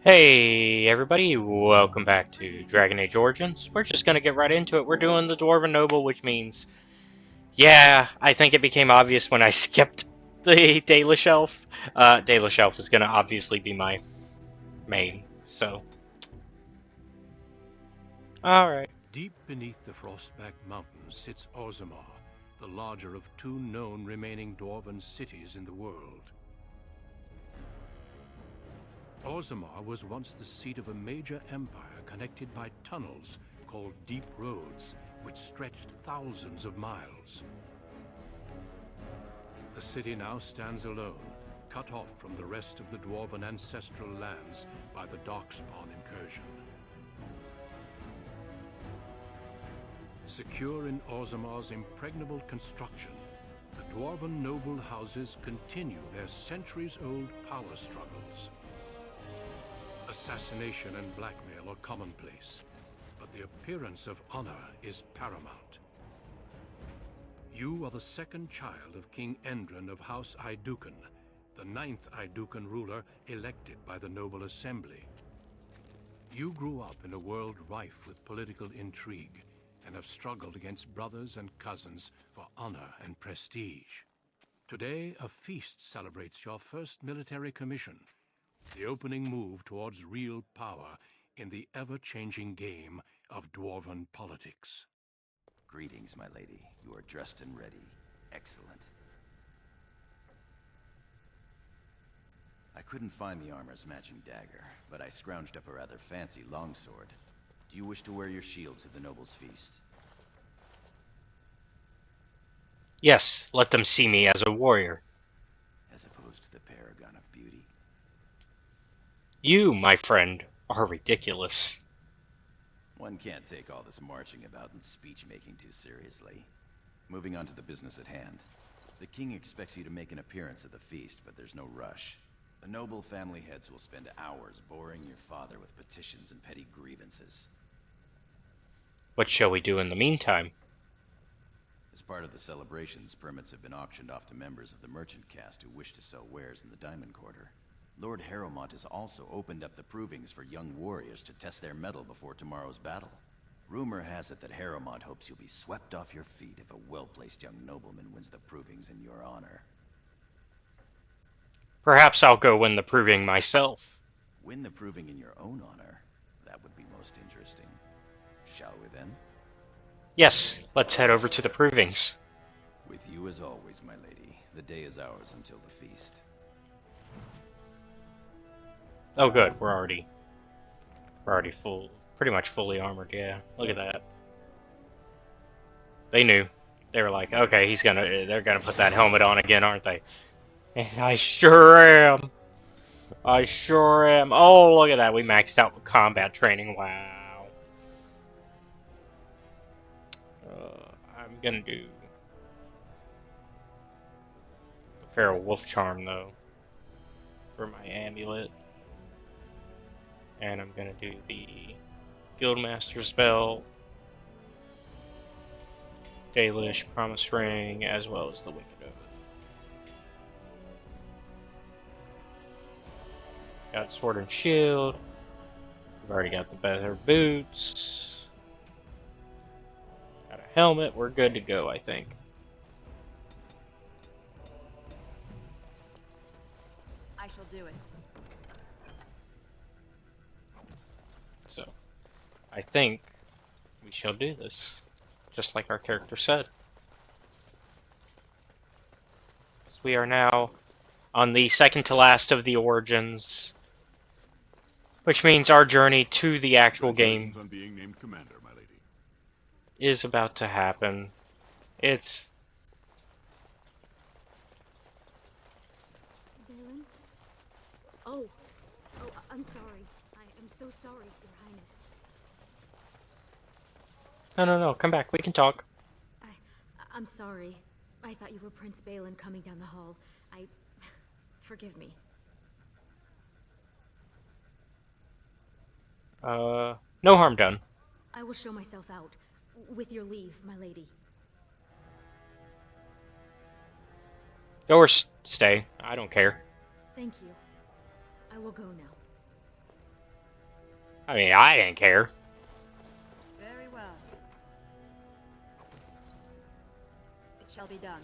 Hey everybody, welcome back to Dragon Age Origins. We're just gonna get right into it. We're doing the Dwarven Noble, which means, yeah, I think it became obvious when I skipped the Daily Shelf. Daily Shelf is gonna obviously be my main, so. Alright. Deep beneath the Frostback Mountains sits Orzammar, the larger of two known remaining Dwarven cities in the world. Orzammar was once the seat of a major empire connected by tunnels called Deep Roads, which stretched thousands of miles. The city now stands alone, cut off from the rest of the Dwarven ancestral lands by the Darkspawn incursion. Secure in Orzammar's impregnable construction, the Dwarven Noble houses continue their centuries-old power struggles. Assassination and blackmail are commonplace, but the appearance of honor is paramount. You are the second child of King Endrin of House Aeducan, the 9th Aeducan ruler elected by the Noble Assembly. You grew up in a world rife with political intrigue, and have struggled against brothers and cousins for honor and prestige. Today, a feast celebrates your first military commission, the opening move towards real power in the ever-changing game of Dwarven politics. Greetings, my lady. You are dressed and ready. Excellent. I couldn't find the armor's matching dagger, but I scrounged up a rather fancy longsword. Do you wish to wear your shield to the noble's feast? Yes, let them see me as a warrior. As opposed to the paragon of beauty? You, my friend, are ridiculous. One can't take all this marching about and speech-making too seriously. Moving on to the business at hand. The king expects you to make an appearance at the feast, but there's no rush. The noble family heads will spend hours boring your father with petitions and petty grievances. What shall we do in the meantime? As part of the celebrations, permits have been auctioned off to members of the merchant caste who wish to sell wares in the Diamond Quarter. Lord Harrowmont has also opened up the provings for young warriors to test their mettle before tomorrow's battle. Rumor has it that Harrowmont hopes you'll be swept off your feet if a well-placed young nobleman wins the provings in your honor. Perhaps I'll go win the proving myself. Win the proving in your own honor? That would be most interesting. Shall we then? Yes, let's head over to the provings. With you as always, my lady. The day is ours until the feast. Oh good, we're already full, pretty much fully armored, yeah. Look at that. They knew. They were like, okay, they're gonna put that helmet on again, aren't they? And I sure am. I sure am. Oh, look at that, we maxed out with combat training, wow. I'm gonna do the Feral Wolf Charm, though, for my amulet. And I'm gonna do the Guildmaster spell, Dalish Promise Ring, as well as the Wicked Oath. Got Sword and Shield. We've already got the better boots. Got a helmet. We're good to go, I think. I shall do it. So, I think we shall do this, just like our character said. So we are now on the second to last of the Origins, which means our journey to the actual game on being named commander, my lady. is about to happen. It's... Balin? Oh, I'm sorry. I am so sorry, Your Highness. No, come back. We can talk. I'm sorry. I thought you were Prince Balin coming down the hall. Forgive me. No harm done. I will show myself out. With your leave, my lady. Go or stay. I don't care. Thank you. I will go now. I mean, I didn't care. Very well. It shall be done.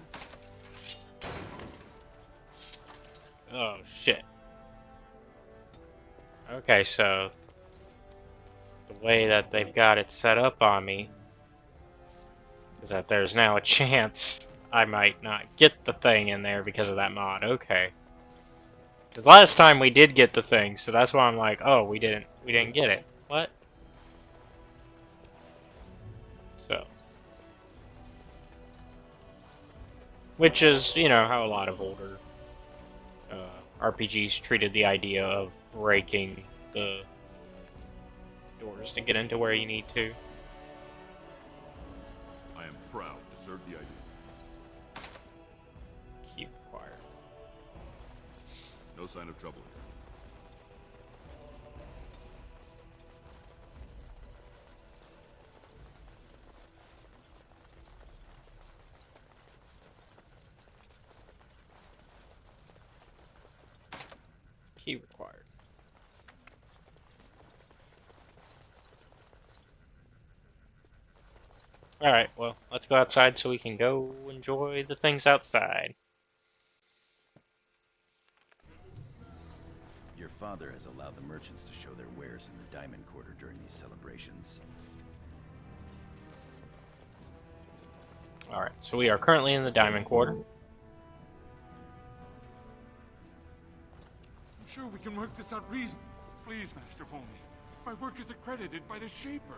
Oh, shit. Okay, so the way that they've got it set up on me is that there's now a chance I might not get the thing in there because of that mod. Okay. Because last time we did get the thing, so that's why I'm like, oh, we didn't get it. What? So, which is, you know, how a lot of older RPGs treated the idea of breaking the doors to get into where you need to. I am proud to serve the idea. Keep required. No sign of trouble here. Key required. Alright, well, let's go outside so we can go enjoy the things outside. Your father has allowed the merchants to show their wares in the Diamond Quarter during these celebrations. Alright, so we are currently in the Diamond Quarter. I'm sure we can work this out reasonably. Please, Master Volney. My work is accredited by the Shaper.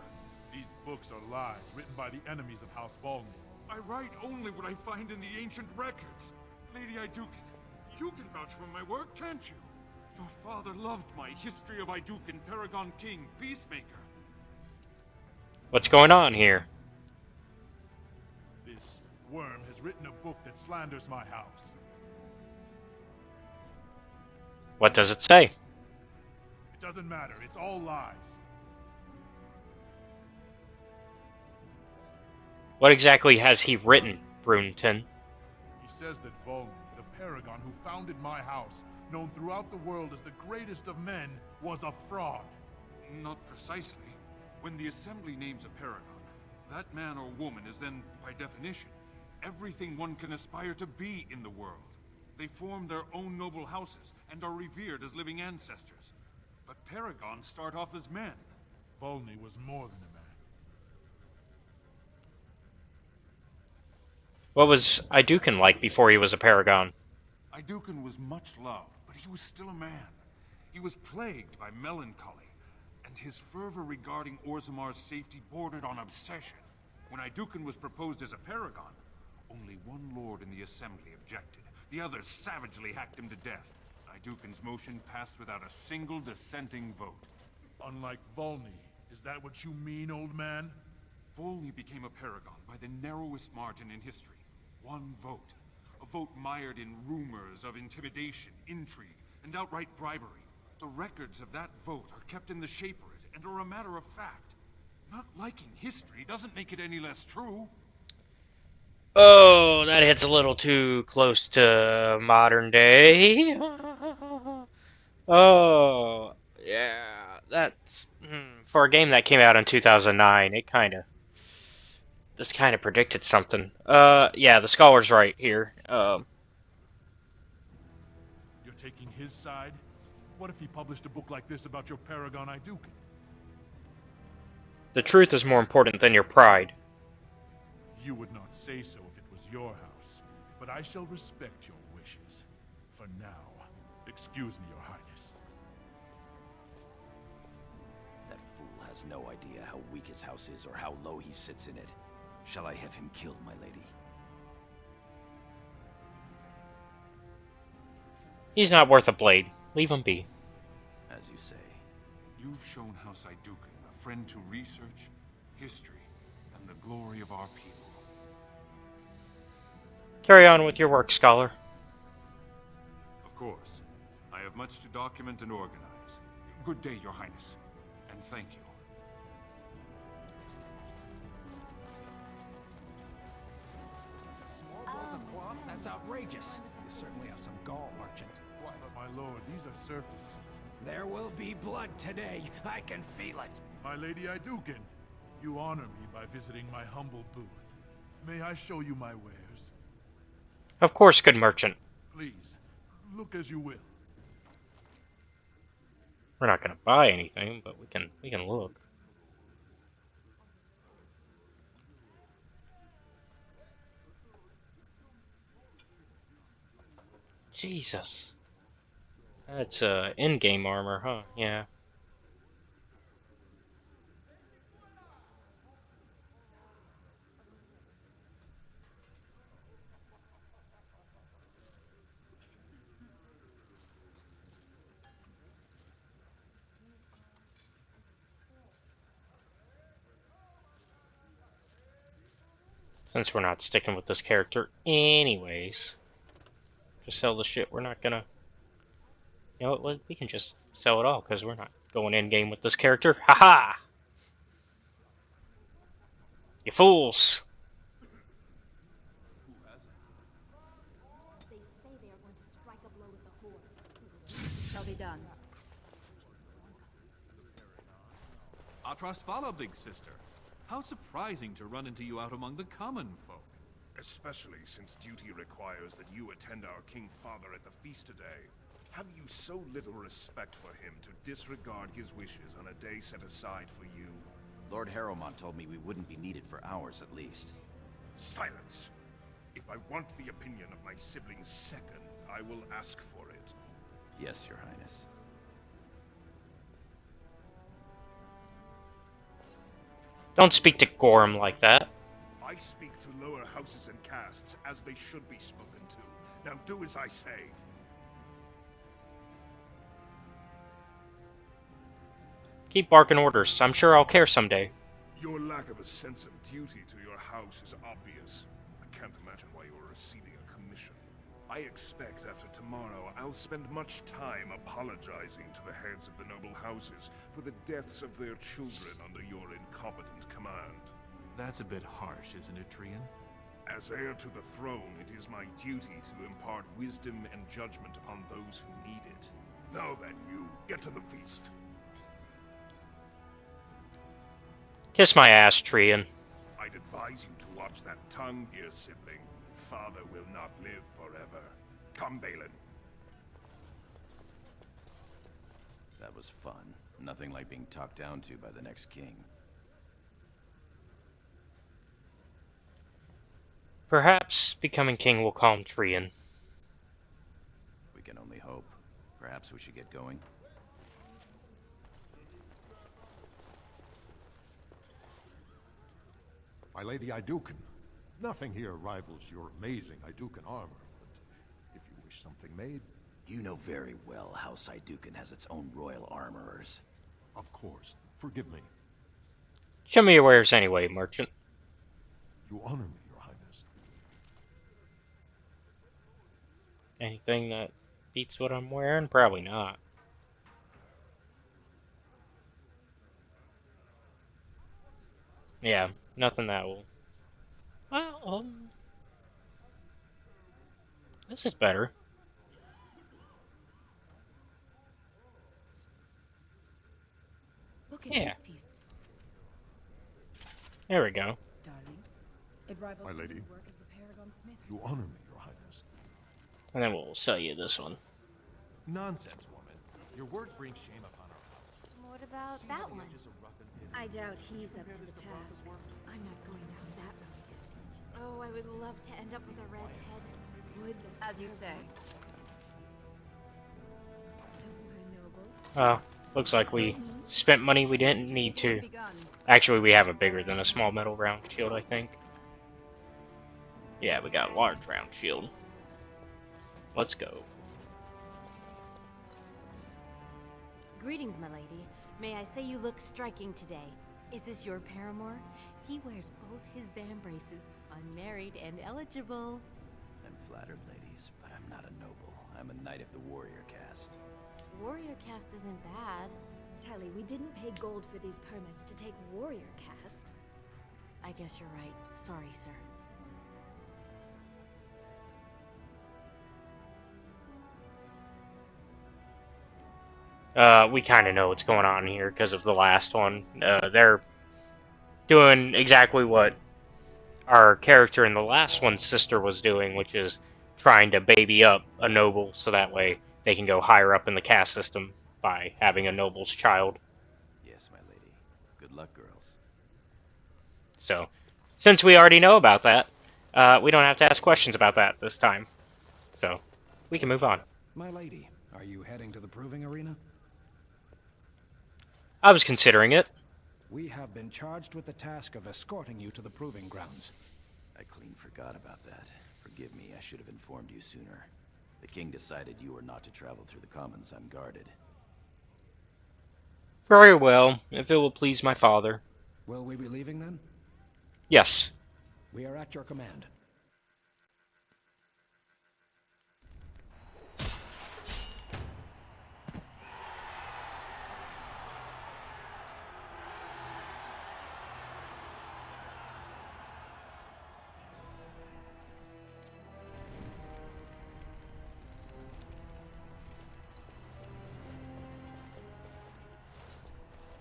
These books are lies written by the enemies of House Volney. I write only what I find in the ancient records. Lady Iduken, you can vouch for my work, can't you? Your father loved my History of Iduken, Paragon King, Peacemaker. What's going on here? This worm has written a book that slanders my house. What does it say? It doesn't matter, it's all lies. What exactly has he written, Brunton? He says that Volney, the paragon who founded my house, known throughout the world as the greatest of men, was a fraud. Not precisely. When the Assembly names a paragon, that man or woman is then, by definition, everything one can aspire to be in the world. They form their own noble houses and are revered as living ancestors. But paragons start off as men. Volney was more than a man. What was Iduken like before he was a paragon? Iduken was much loved, but he was still a man. He was plagued by melancholy, and his fervor regarding Orzammar's safety bordered on obsession. When Iduken was proposed as a paragon, only one lord in the assembly objected. The others savagely hacked him to death. Iduken's motion passed without a single dissenting vote. Unlike Volney, is that what you mean, old man? Volney became a paragon by the narrowest margin in history. One vote. A vote mired in rumors of intimidation, intrigue, and outright bribery. The records of that vote are kept in the Shaperate and are a matter of fact. Not liking history doesn't make it any less true. Oh, that hits a little too close to modern day. Oh, yeah, that's for a game that came out in 2009. This kind of predicted something. Yeah, the scholar's right here. You're taking his side? What if he published a book like this about your paragon Iduken? The truth is more important than your pride. You would not say so if it was your house, but I shall respect your wishes. For now, excuse me, Your Highness. That fool has no idea how weak his house is or how low he sits in it. Shall I have him killed, my lady? He's not worth a blade. Leave him be. As you say. You've shown House Iduken a friend to research, history, and the glory of our people. Carry on with your work, scholar. Of course. I have much to document and organize. Good day, Your Highness. And thank you. Small rolls of cloth? That's outrageous. You certainly have some gall, merchant. But my lord, these are surface. There will be blood today. I can feel it. My Lady Iduken, you honor me by visiting my humble booth. May I show you my wares? Of course, good merchant. Please, look as you will. We're not gonna buy anything, but we can look. Jesus. That's in-game armor, huh? Yeah. Since we're not sticking with this character anyways. Just sell the shit. We're not gonna... You know what? We can just sell it all, because we're not going in-game with this character. Haha! You fools! They say they are going to strike a blow with the horde. Shall be done. Atras Vala, big sister. How surprising to run into you out among the common folk. Especially since duty requires that you attend our King Father at the feast today. Have you so little respect for him to disregard his wishes on a day set aside for you? Lord Harrowmont told me we wouldn't be needed for hours at least. Silence! If I want the opinion of my siblings second, I will ask for it. Yes, Your Highness. Don't speak to Gorham like that. I speak to lower houses and castes as they should be spoken to. Now do as I say. Keep barking orders. I'm sure I'll care someday. Your lack of a sense of duty to your house is obvious. I can't imagine why you are receiving a commission. I expect after tomorrow I'll spend much time apologizing to the heads of the noble houses for the deaths of their children under your incompetent command. That's a bit harsh, isn't it, Trian? As heir to the throne, it is my duty to impart wisdom and judgment upon those who need it. Now then, you, get to the feast. Kiss my ass, Trian. I'd advise you to watch that tongue, dear sibling. Father will not live forever. Come, Balin. That was fun. Nothing like being talked down to by the next king. Perhaps becoming king will calm Trian. We can only hope. Perhaps we should get going. My Lady Iduken, nothing here rivals your amazing Iduken armor, but if you wish something made... You know very well House Iduken has its own royal armorers. Of course. Forgive me. Show me your wares anyway, merchant. You honor me, Your Highness. Anything that beats what I'm wearing? Probably not. Yeah, nothing that will... Well, this is better. Look at Yeah. this piece, There we go. darling. It rivals My lady. the work of the Paragon Smith. You honor me, Your Highness. And then we'll sell you this one. Nonsense, woman. Your words bring shame upon our house. What about See how that the one? edges are rough and pitted? I doubt he's up to the Just above task. the work. I'm not going down that road. Oh, I would love to end up with a red head. Would the As you say. Dwarven Noble? Oh, looks like we spent money we didn't need to. Begun. Actually, we have a bigger than a small metal round shield, I think. Yeah, we got a large round shield. Let's go. Greetings, my lady. May I say you look striking today. Is this your paramour? He wears both his vambraces, unmarried and eligible. I'm flattered, ladies, but I'm not a noble. I'm a knight of the warrior caste. Warrior caste isn't bad. Tally, we didn't pay gold for these permits to take warrior caste. I guess you're right. Sorry, sir. We kind of know what's going on here because of the last one. They're doing exactly what our character in the last one's sister was doing, which is trying to baby up a noble so that way they can go higher up in the caste system by having a noble's child. Yes, my lady. Good luck, girls. So, since we already know about that, we don't have to ask questions about that this time. So, we can move on. My lady, are you heading to the proving arena? I was considering it. We have been charged with the task of escorting you to the proving grounds. I clean forgot about that. Forgive me, I should have informed you sooner. The king decided you were not to travel through the commons unguarded. Very well, if it will please my father. Will we be leaving then? Yes. We are at your command.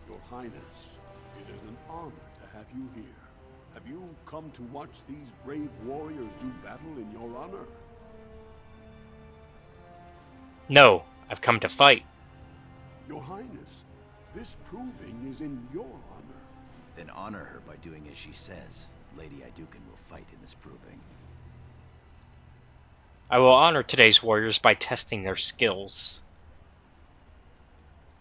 Your Highness, it is an honor to have you here. Have you come to watch these brave warriors do battle in your honor? No, I've come to fight. Your Highness, this proving is in your honor. Then honor her by doing as she says. Lady Iduken will fight in this proving. I will honor today's warriors by testing their skills.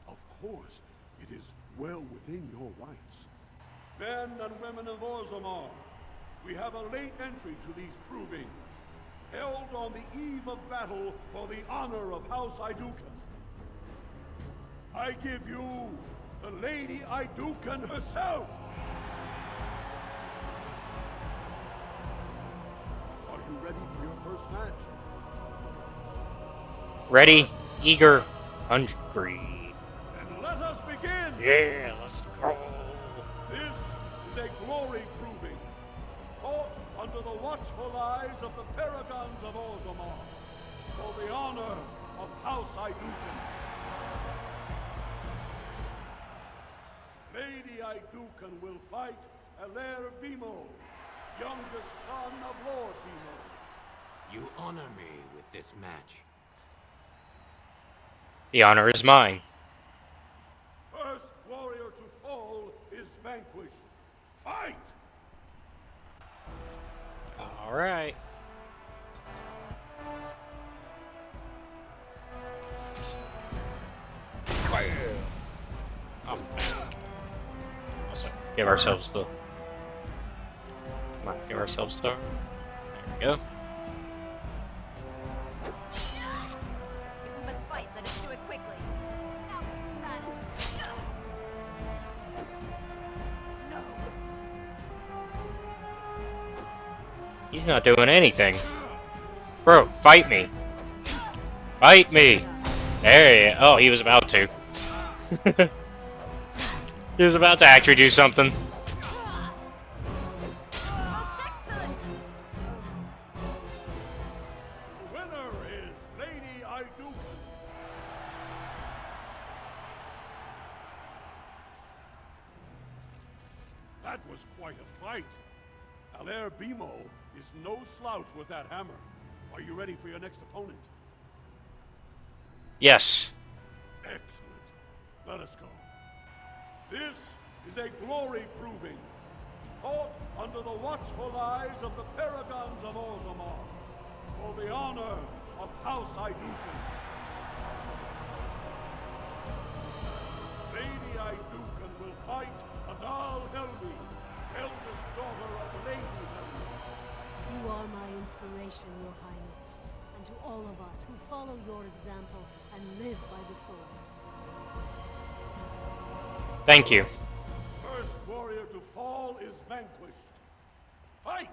Of course, it is well within your rights. Men and women of Orzammar, we have a late entry to these provings, held on the eve of battle for the honor of House Iduken. I give you the Lady Iduken herself! Are you ready for your first match? Ready, eager, hungry. And let us begin! Yeah, let's go. This is a glory proving, fought under the watchful eyes of the paragons of Orzammar, for the honor of House Iduken. Lady Iduken will fight Alair Bimo, youngest son of Lord Bimo. You honor me with this match. The honor is mine. First warrior to fall is vanquished. Fight! All right. Off the bat. Also, give ourselves the. Come on, give ourselves the. There we go. If we must fight, let us do it quickly. Now, battle. No. He's not doing anything. Bro, fight me. Fight me. There you go. Oh, he was about to. He was about to actually do something. The winner is Lady Iduken. That was quite a fight. Alair Bimo is no slouch with that hammer. Are you ready for your next opponent? Yes. Excellent. Let us go. This is a glory proving, fought under the watchful eyes of the paragons of Orzammar, for the honor of House Iduken. Lady Iduken will fight Adal Helmi, eldest daughter of Lady Helmi. You are my inspiration, Your Highness, and to all of us who follow your example and live by the sword. Thank you. First warrior to fall is vanquished. Fight!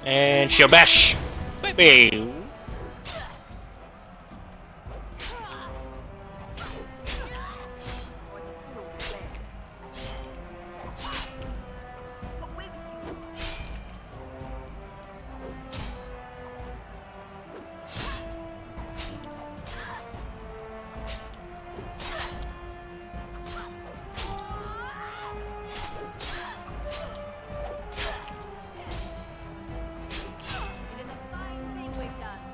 And Shabash, baby.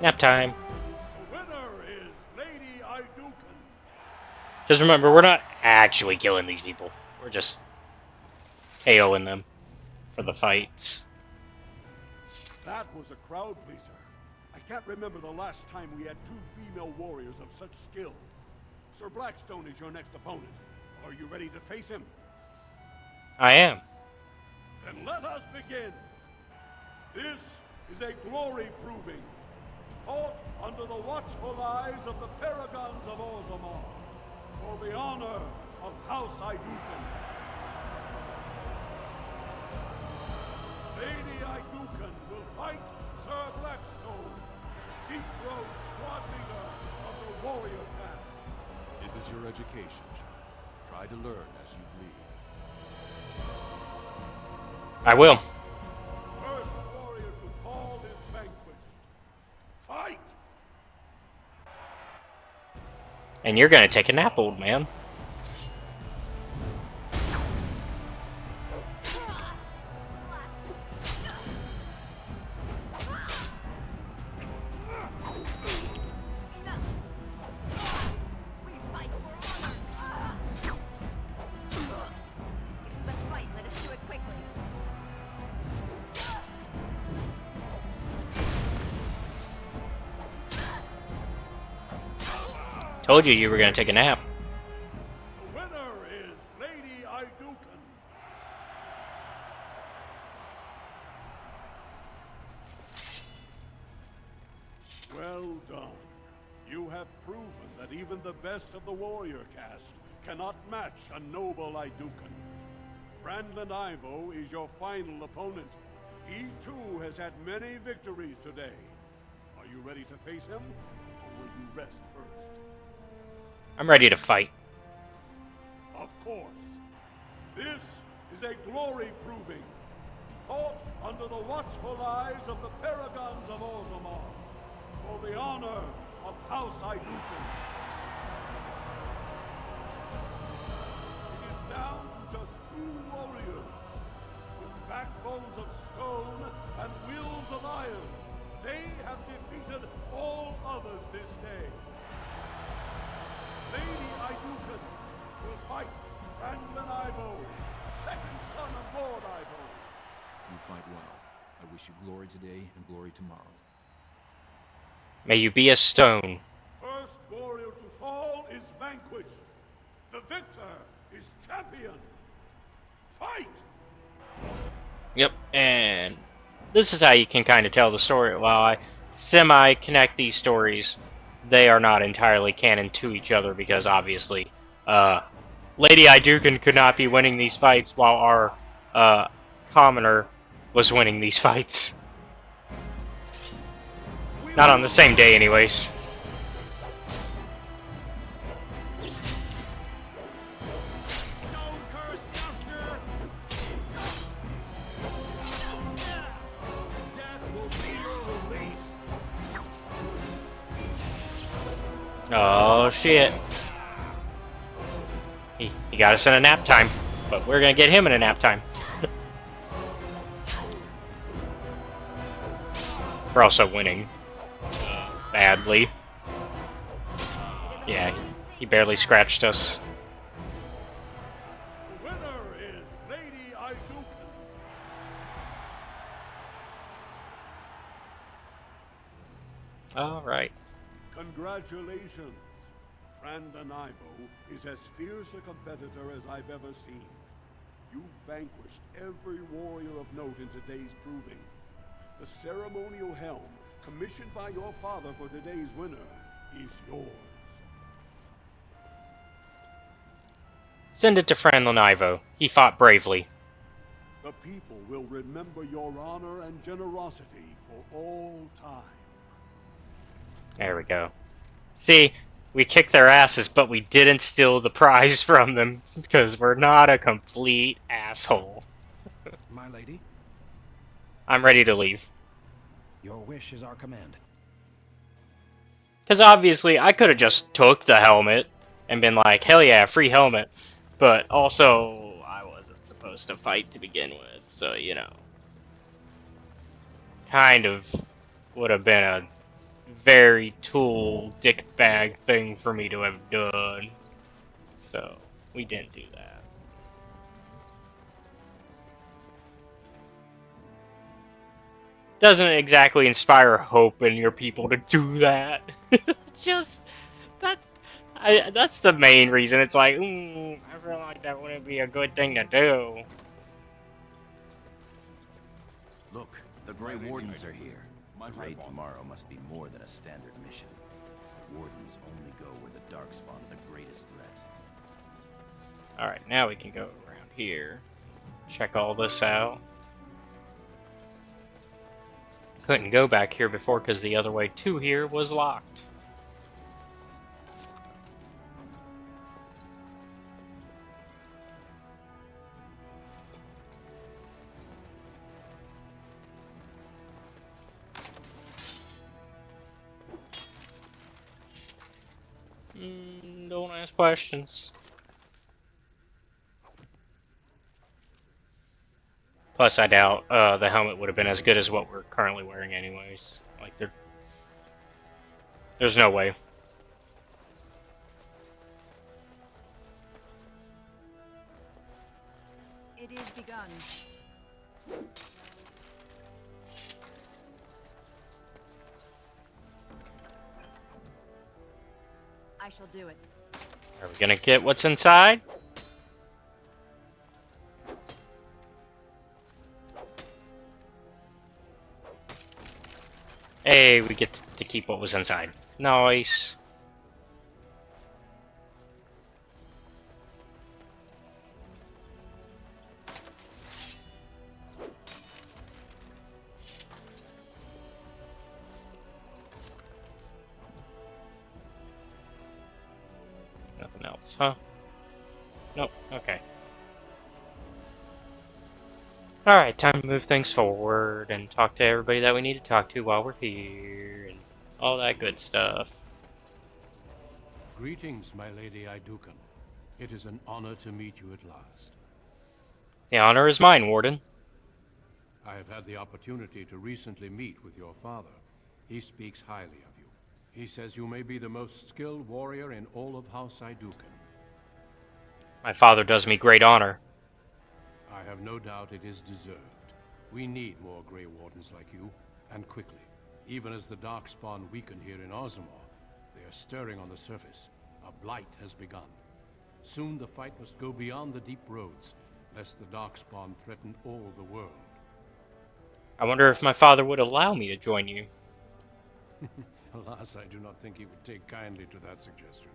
Nap time. The winner is Lady Iduken. Just remember, we're not actually killing these people. We're just KOing them for the fights. That was a crowd pleaser. I can't remember the last time we had two female warriors of such skill. Sir Blackstone is your next opponent. Are you ready to face him? I am. Then let us begin. This is a glory proving, fought under the watchful eyes of the paragons of Orzammar, for the honor of House Iduken. Lady Iduken will fight Sir Blackstone, Deep Road squad leader of the warrior caste. This is your education, child. Try to learn as you bleed. I will. First warrior to fall is vanquished. Fight! And you're gonna take a nap, old man. Told you you were gonna take a nap. The winner is Lady Iduken. Well done. You have proven that even the best of the warrior caste cannot match a noble Iduken. Brandlin Ivo is your final opponent. He too has had many victories today. Are you ready to face him, or will you rest first? I'm ready to fight. Of course. This is a glory proving, fought under the watchful eyes of the paragons of Orzammar, for the honor of House Iduken. It is down to just two warriors, with backbones of stone and wills of iron. They have defeated all others this day. Lady Iduken will fight Brandlin Ivo, second son of Lord Ivo. You fight well. I wish you glory today and glory tomorrow. May you be a stone. First warrior to fall is vanquished. The victor is champion. Fight! Yep, and this is how you can kind of tell the story. While I semi-connect these stories, they are not entirely canon to each other because obviously, Lady Iduken could not be winning these fights while our commoner was winning these fights. Not on the same day, anyways. Oh shit. He got us in a nap time, but we're gonna get him in a nap time. We're also winning. Badly. Yeah, he barely scratched us. The winner is Lady Iduken. Alright. Congratulations. Brandlin Ivo is as fierce a competitor as I've ever seen. You vanquished every warrior of note in today's proving. The ceremonial helm, commissioned by your father for today's winner, is yours. Send it to Brandlin Ivo. He fought bravely. The people will remember your honor and generosity for all time. There we go. See, we kicked their asses, but we didn't steal the prize from them, because we're not a complete asshole. My lady, I'm ready to leave. your wish is our command. Because obviously, I could have just took the helmet and been like, hell yeah, free helmet. But also, I wasn't supposed to fight to begin with, so, you know. Kind of would have been a very tool dick bag thing for me to have done. So, we didn't do that. Doesn't exactly inspire hope in your people to do that. Just, that's the main reason. It's like, I feel like that wouldn't be a good thing to do. Look, the Grey Wardens are here. The raid tomorrow must be more than a standard mission. The Wardens only go where the Darkspawn are the greatest threat. Alright, now we can go around here. Check all this out. Couldn't go back here before because the other way to here was locked. Don't ask questions. Plus, I doubt the helmet would have been as good as what we're currently wearing anyways. Like, there's no way. It is begun. I shall do it. Are we gonna get what's inside? Hey, we get to keep what was inside. Nice. Nothing else, huh? Nope, okay. Alright, time to move things forward and talk to everybody that we need to talk to while we're here, and all that good stuff. Greetings, my lady Idukan. It is an honor to meet you at last. The honor is mine, Warden. I have had the opportunity to recently meet with your father. He speaks highly of you. He says you may be the most skilled warrior in all of House Idukan. My father does me great honor. I have no doubt it is deserved. We need more Grey Wardens like you, and quickly. Even as the Darkspawn weaken here in Orzammar, they are stirring on the surface. A blight has begun. Soon the fight must go beyond the deep roads, lest the Darkspawn threaten all the world. I wonder if my father would allow me to join you. Alas, I do not think he would take kindly to that suggestion.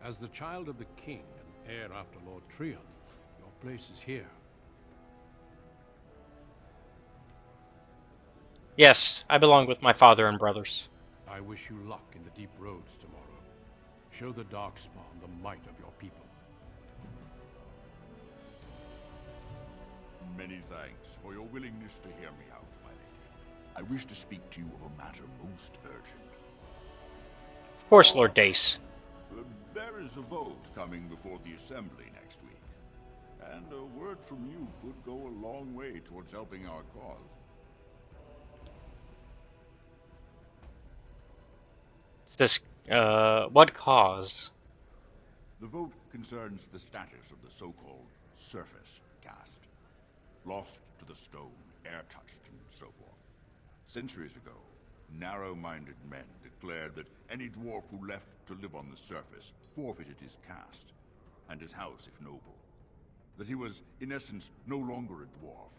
As the child of the king and heir after Lord Trion, your place is here. Yes, I belong with my father and brothers. I wish you luck in the deep roads tomorrow. Show the Darkspawn the might of your people. Many thanks for your willingness to hear me out, my lady. I wish to speak to you of a matter most urgent. Of course, Lord Dace. There is a vote coming before the Assembly next week, and a word from you could go a long way towards helping our cause. This, what cause? The vote concerns the status of the so-called surface caste. Lost to the stone, air-touched, and so forth. Centuries ago, narrow-minded men declared that any dwarf who left to live on the surface forfeited his caste, and his house if noble. That he was, in essence, no longer a dwarf.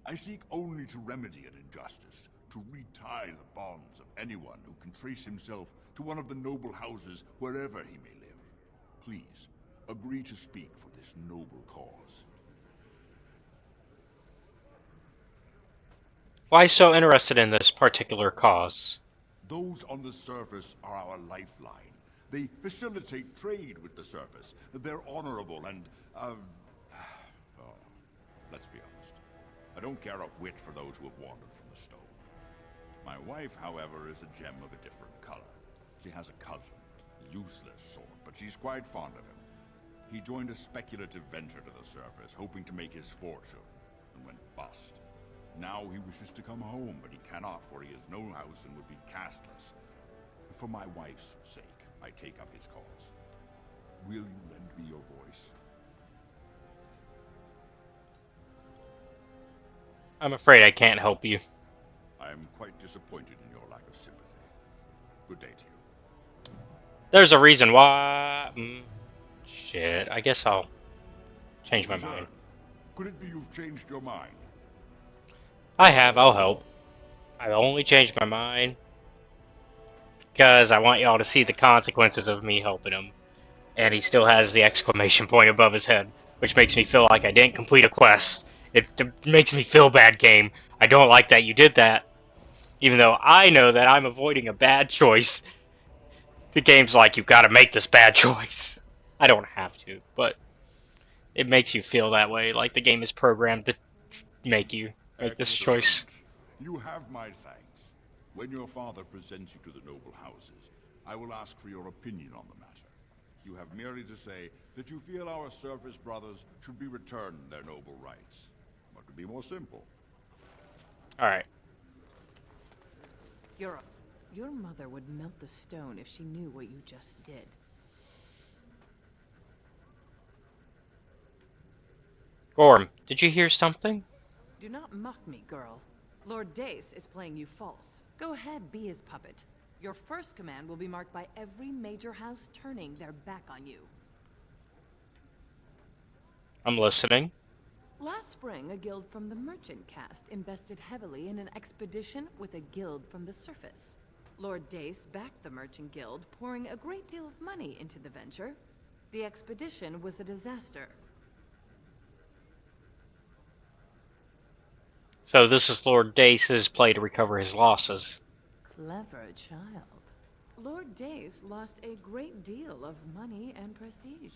I seek only to remedy an injustice, to retie the bonds of anyone who can trace himself to one of the noble houses wherever he may live. Please, agree to speak for this noble cause. Why so interested in this particular cause? Those on the surface are our lifeline. They facilitate trade with the surface. They're honorable and, let's be honest. I don't care a whit for those who have wandered from the stone. My wife, however, is a gem of a different color. She has a cousin, useless sort, but she's quite fond of him. He joined a speculative venture to the surface, hoping to make his fortune, and went bust. Now he wishes to come home, but he cannot, for he has no house and would be casteless. for my wife's sake, I take up his cause. Will you lend me your voice? I'm afraid I can't help you. I am quite disappointed in your lack of sympathy. Good day to you. There's a reason why... shit, I guess I'll change my mind. Could it be you've changed your mind? I have, I'll help. I only changed my mind because I want y'all to see the consequences of me helping him. And he still has the exclamation point above his head, which makes me feel like I didn't complete a quest. It makes me feel bad, game. I don't like that you did that. Even though I know that I'm avoiding a bad choice, the game's like, you gotta make this bad choice. I don't have to, but it makes you feel that way, like the game is programmed to make you make this choice. You have my thanks. When your father presents you to the noble houses, I will ask for your opinion on the matter. You have merely to say that you feel our surface brothers should be returned their noble rights. What could be more simple? Alright. Your mother would melt the stone if she knew what you just did. Gorm, did you hear something? Do not mock me, girl. Lord Dace is playing you false. Go ahead, be his puppet. Your first command will be marked by every major house turning their back on you. I'm listening. Last spring, a guild from the merchant caste invested heavily in an expedition with a guild from the surface. Lord Dace backed the merchant guild, pouring a great deal of money into the venture. The expedition was a disaster. So this is Lord Dace's play to recover his losses. Clever child. Lord Dace lost a great deal of money and prestige.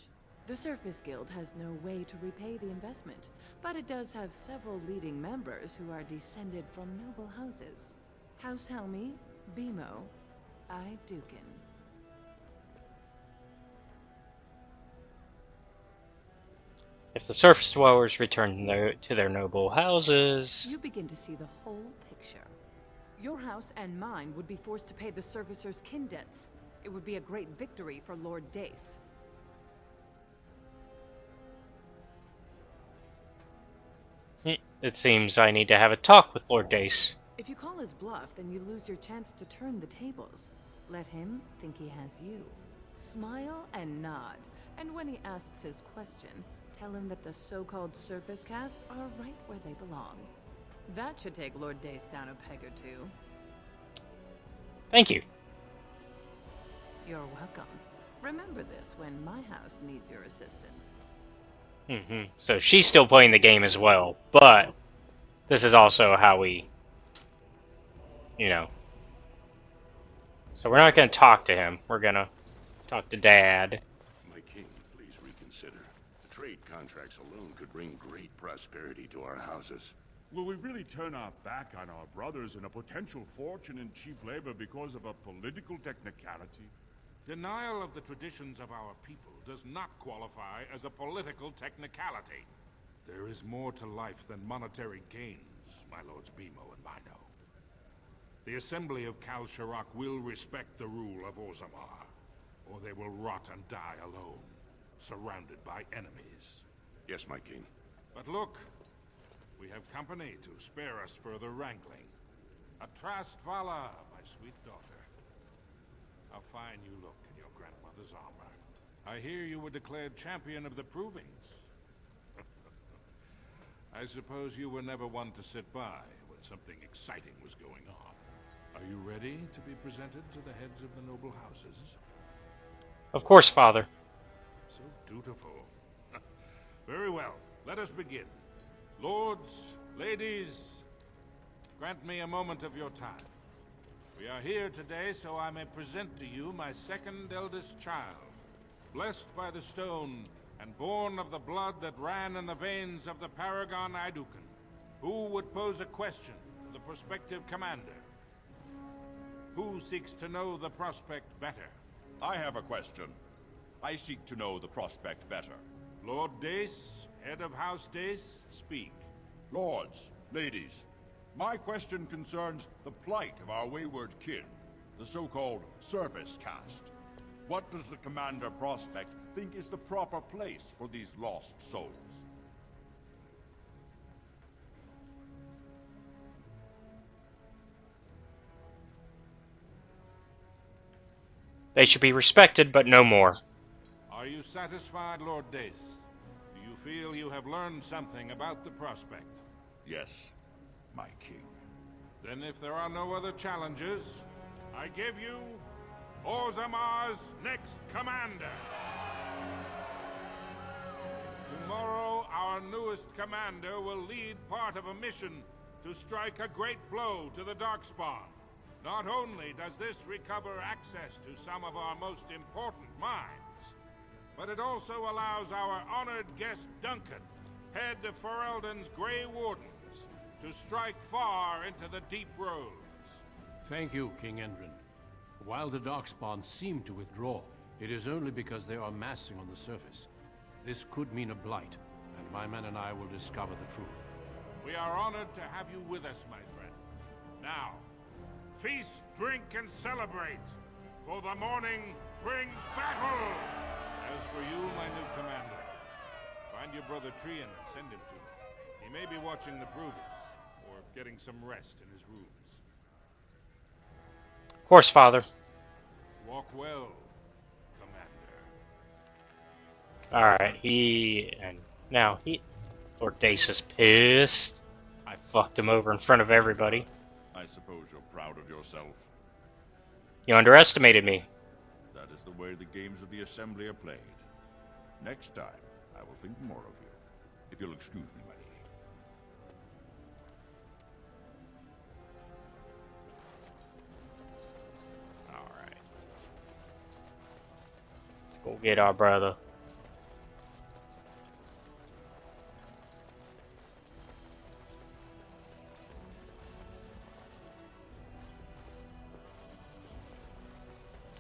The Surface Guild has no way to repay the investment, but it does have several leading members who are descended from noble houses. House Helmi, Bimo, Dukin. If the surface dwellers return to their noble houses... You begin to see the whole picture. Your house and mine would be forced to pay the Surfacer's kin debts. It would be a great victory for Lord Dace. It seems I need to have a talk with Lord Dace. If you call his bluff, then you lose your chance to turn the tables. Let him think he has you. Smile and nod, and when he asks his question, tell him that the so-called surface caste are right where they belong. That should take Lord Dace down a peg or two. Thank you. You're welcome. Remember this when my house needs your assistance. So she's still playing the game as well, but this is also how we, you know. So we're not going to talk to him. We're going to talk to Dad. My king, please reconsider. The trade contracts alone could bring great prosperity to our houses. Will we really turn our back on our brothers and a potential fortune in cheap labor because of a political technicality? Denial of the traditions of our people does not qualify as a political technicality. There is more to life than monetary gains, my lords Bimo and Mino. The Assembly of Kal Sharok will respect the rule of Orzammar, or they will rot and die alone, surrounded by enemies. Yes, my king. But look, we have company to spare us further wrangling. Atrast Vala, my sweet daughter. How fine you look in your grandmother's armor. I hear you were declared champion of the provings. I suppose you were never one to sit by when something exciting was going on. Are you ready to be presented to the heads of the noble houses? Of course, Father. So dutiful. Very well, let us begin. Lords, ladies, grant me a moment of your time. We are here today so I may present to you my second eldest child, blessed by the stone and born of the blood that ran in the veins of the Paragon Idukan. Who would pose a question to the prospective commander? Who seeks to know the prospect better? I have a question. I seek to know the prospect better. Lord Dace, head of House Dace, speak. Lords, ladies, my question concerns the plight of our wayward kin. the so-called service caste. What does the Commander Prospect think is the proper place for these lost souls? They should be respected, but no more. Are you satisfied, Lord Dace? Do you feel you have learned something about the Prospect? Yes, my king. Then if there are no other challenges, I give you Orzammar's next commander. Tomorrow, our newest commander will lead part of a mission to strike a great blow to the Darkspawn. Not only does this recover access to some of our most important mines, but it also allows our honored guest Duncan, head of Ferelden's Grey Wardens, to strike far into the deep roads. Thank you, King Endrin. While the Darkspawn seem to withdraw, it is only because they are massing on the surface. This could mean a blight, and my men and I will discover the truth. We are honored to have you with us, my friend. Now, feast, drink, and celebrate, for the morning brings battle! As for you, my new commander, find your brother Trian and send him to me. He may be watching the provings, or getting some rest in his rooms. Of course, Father. Walk well, Commander. Alright, Lord Dace is pissed. I fucked him over in front of everybody. I suppose you're proud of yourself. You underestimated me. That is the way the games of the Assembly are played. Next time, I will think more of you. If you'll excuse me, my lady. Alright. Let's go get our brother.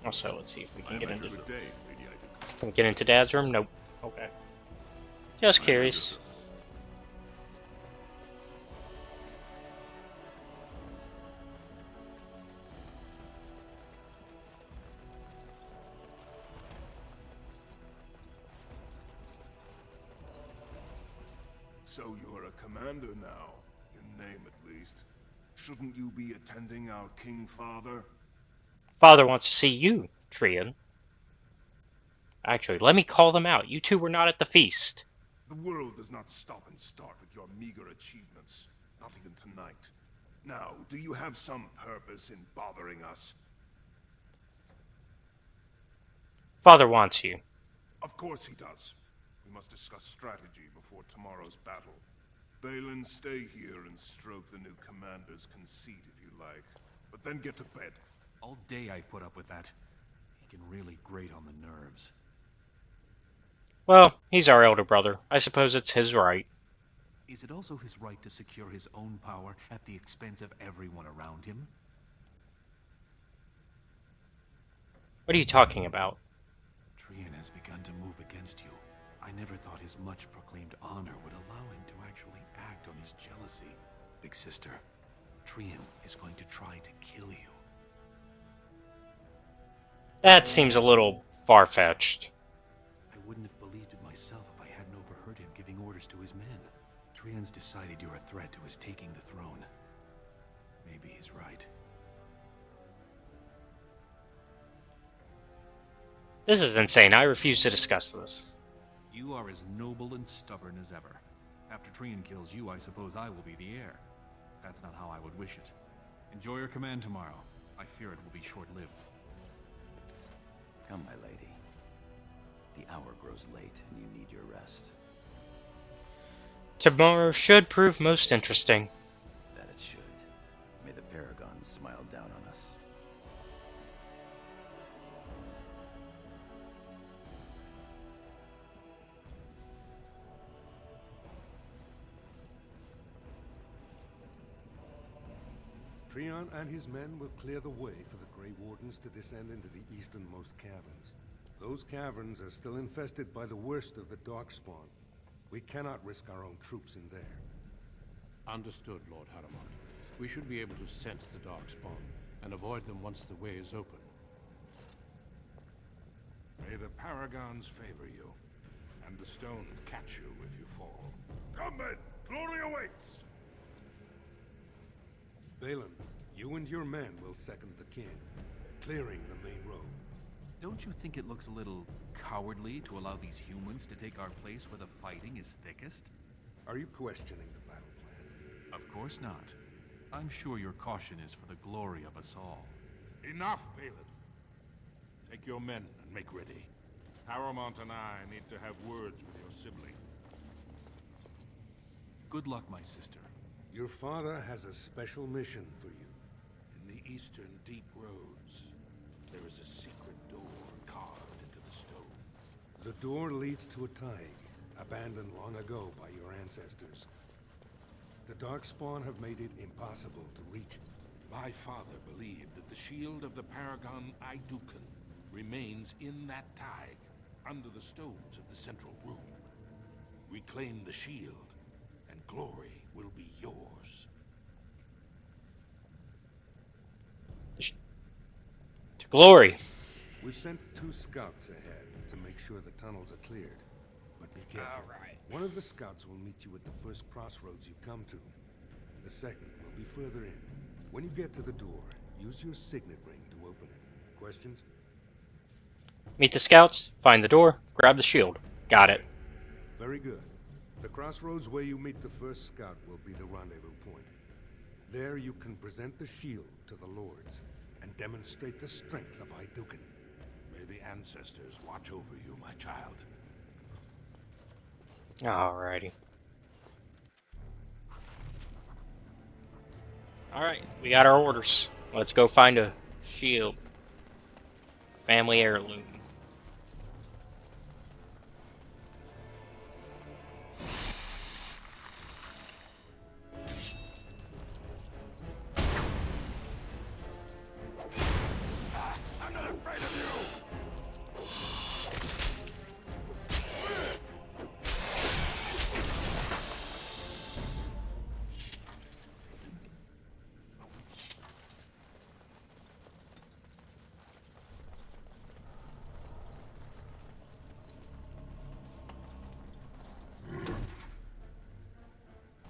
Also, let's see if we can get into. Can we get into Dad's room? Nope. Okay. Just curious. So you're a commander now, in name at least. Shouldn't you be attending our King Father? Father wants to see you, Trian. Actually, let me call them out. You two were not at the feast. The world does not stop and start with your meager achievements. Not even tonight. Now, do you have some purpose in bothering us? Father wants you. Of course he does. We must discuss strategy before tomorrow's battle. Balin, stay here and stroke the new commander's conceit if you like. But then get to bed. All day I've put up with that. He can really grate on the nerves. Well, he's our elder brother. I suppose it's his right. Is it also his right to secure his own power at the expense of everyone around him? What are you talking about? Trian has begun to move against you. I never thought his much-proclaimed honor would allow him to actually act on his jealousy. Big sister, Trian is going to try to kill you. That seems a little far-fetched. I wouldn't have believed it myself if I hadn't overheard him giving orders to his men. Trian's decided you're a threat to his taking the throne. Maybe he's right. This is insane. I refuse to discuss this. You are as noble and stubborn as ever. After Trian kills you, I suppose I will be the heir. That's not how I would wish it. Enjoy your command tomorrow. I fear it will be short-lived. Come, my lady. The hour grows late, and you need your rest. Tomorrow should prove most interesting. That it should. May the Paragon smile down on us. Trian and his men will clear the way for the Grey Wardens to descend into the easternmost caverns. Those caverns are still infested by the worst of the Darkspawn. We cannot risk our own troops in there. Understood, Lord Harriman. We should be able to sense the Darkspawn, and avoid them once the way is open. May the paragons favor you, and the stone catch you if you fall. Come then! Glory awaits! Balin, you and your men will second the king, clearing the main road. Don't you think it looks a little cowardly to allow these humans to take our place where the fighting is thickest? Are you questioning the battle plan? Of course not. I'm sure your caution is for the glory of us all. Enough, Balin. Take your men and make ready. Paramount and I need to have words with your sibling. Good luck, my sister. Your father has a special mission for you. In the eastern deep roads, there is a secret door carved into the stone. The door leads to a thaig, abandoned long ago by your ancestors. The Darkspawn have made it impossible to reach it. My father believed that the shield of the Paragon Aidukan remains in that thaig, under the stones of the central room. Reclaim the shield, and glory will be yours. To glory. We've sent 2 scouts ahead to make sure the tunnels are cleared. But be careful. All right. One of the scouts will meet you at the first crossroads you come to. The second will be further in. When you get to the door, use your signet ring to open it. Questions? Meet the scouts, find the door, grab the shield. Got it. Very good. The crossroads where you meet the first scout will be the rendezvous point. There you can present the shield to the lords and demonstrate the strength of Aidukan. May the ancestors watch over you, my child. Alrighty. Alright, we got our orders. Let's go find a shield. Family heirloom. I'm not afraid of you!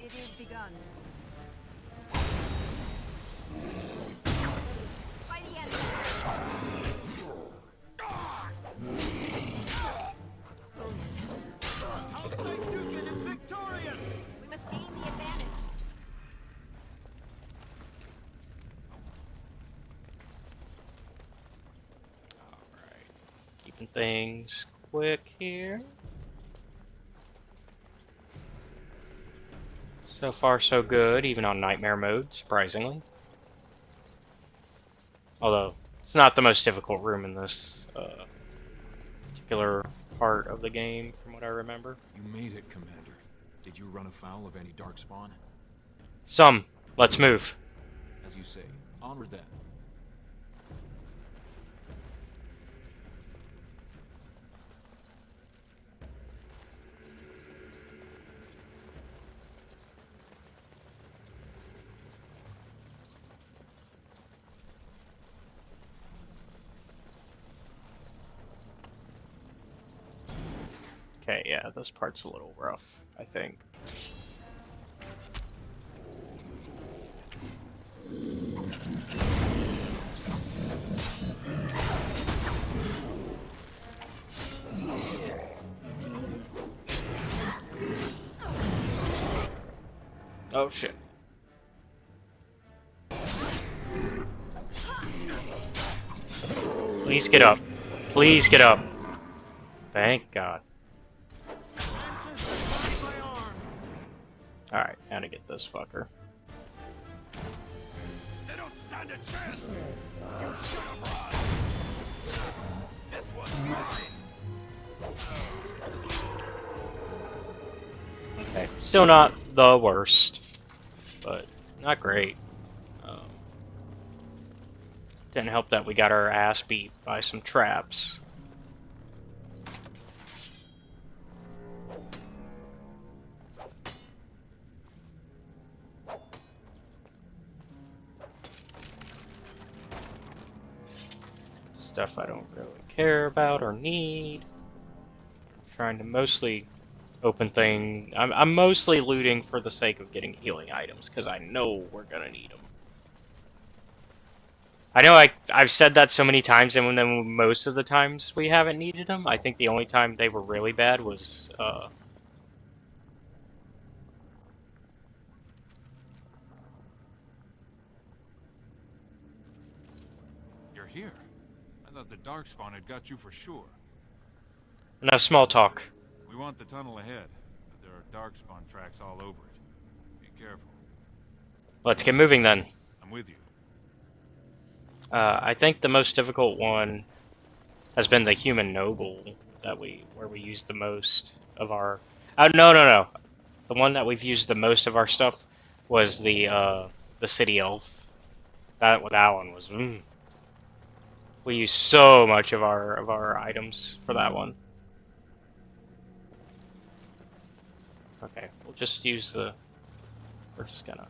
It is begun. By the end. House Aidukan is victorious! We must gain the advantage. Alright. Keeping things quick here. So far, so good, even on nightmare mode, surprisingly. Although, it's not the most difficult room in this particular part of the game, from what I remember. You made it, Commander. Did you run afoul of any Darkspawn? Some. Let's move. As you say, onward then. Okay, yeah, this part's a little rough, I think. Oh shit. Please get up. Please get up. Thank God. Alright, now to get this fucker. They don't stand a chance! You should have run! This one's mine! Okay, still not the worst, but not great. Didn't help that we got our ass beat by some traps. stuff I don't really care about or need. I'm trying to mostly open thing. I'm mostly looting for the sake of getting healing items, because I know we're gonna need them. I know I've said that so many times, and then most of the times we haven't needed them. I think the only time they were really bad was, You're here. I thought the Darkspawn had got you for sure. no, small talk. We want the tunnel ahead, but there are Darkspawn tracks all over it. Be careful. Let's get moving then. I'm with you. I think the most difficult one has been the Human Noble where we used the most of our. Oh no. The one that we've used the most of our stuff was the City Elf. That one was. We used so much of our items for that one. Okay, we'll just use the. We're just gonna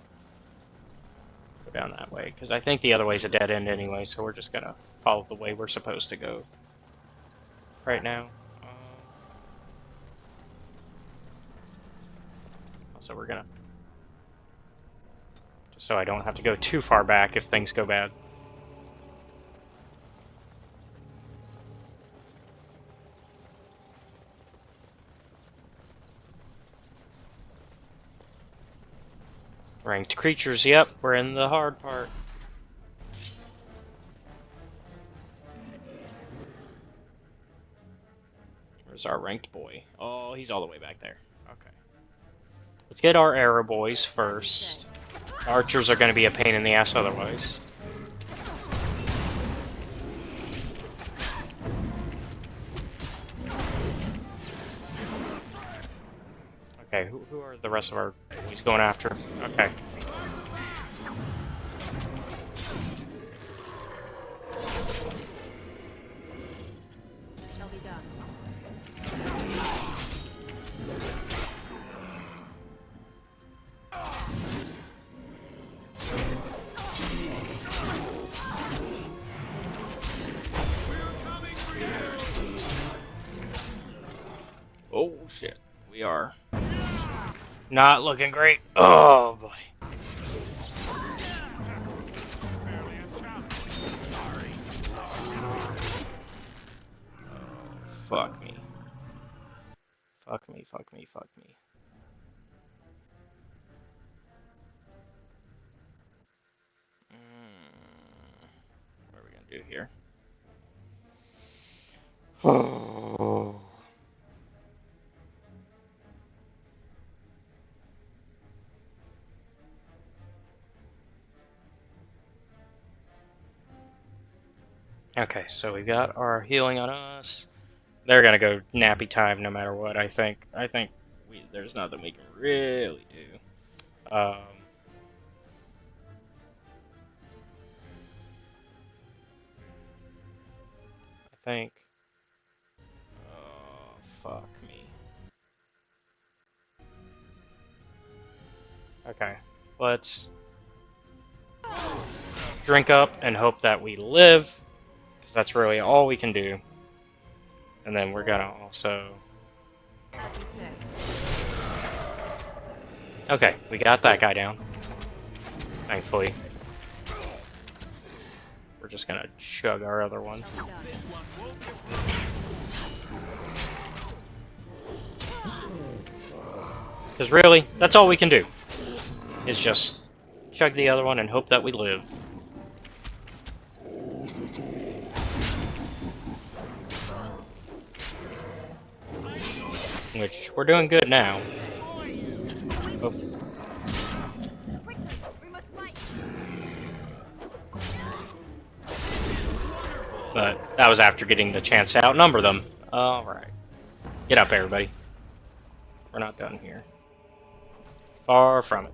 go down that way because I think the other way's a dead end anyway. So we're just gonna follow the way we're supposed to go right now. So we're gonna, just so I don't have to go too far back if things go bad. Ranked creatures, yep, we're in the hard part. Where's our ranked boy? Oh, he's all the way back there. Okay. Let's get our arrow boys first. Archers are going to be a pain in the ass otherwise. Okay, who are the rest of our boys going after? Okay. Shall be done. Oh shit, we are not looking great. Oh boy. Fuck me. Fuck me, fuck me, fuck me. What are we gonna do here? Oh. Okay, so we got our healing on us. They're gonna go nappy time no matter what. I think there's nothing we can really do. I think. Oh fuck me. Okay, let's drink up and hope that we live, because that's really all we can do. And then we're gonna also. Okay, we got that guy down. Thankfully. We're just gonna chug our other one. Because really, that's all we can do. Is just chug the other one and hope that we live. Which, we're doing good now. Oh. But that was after getting the chance to outnumber them. Alright. Get up, everybody. We're not done here. Far from it.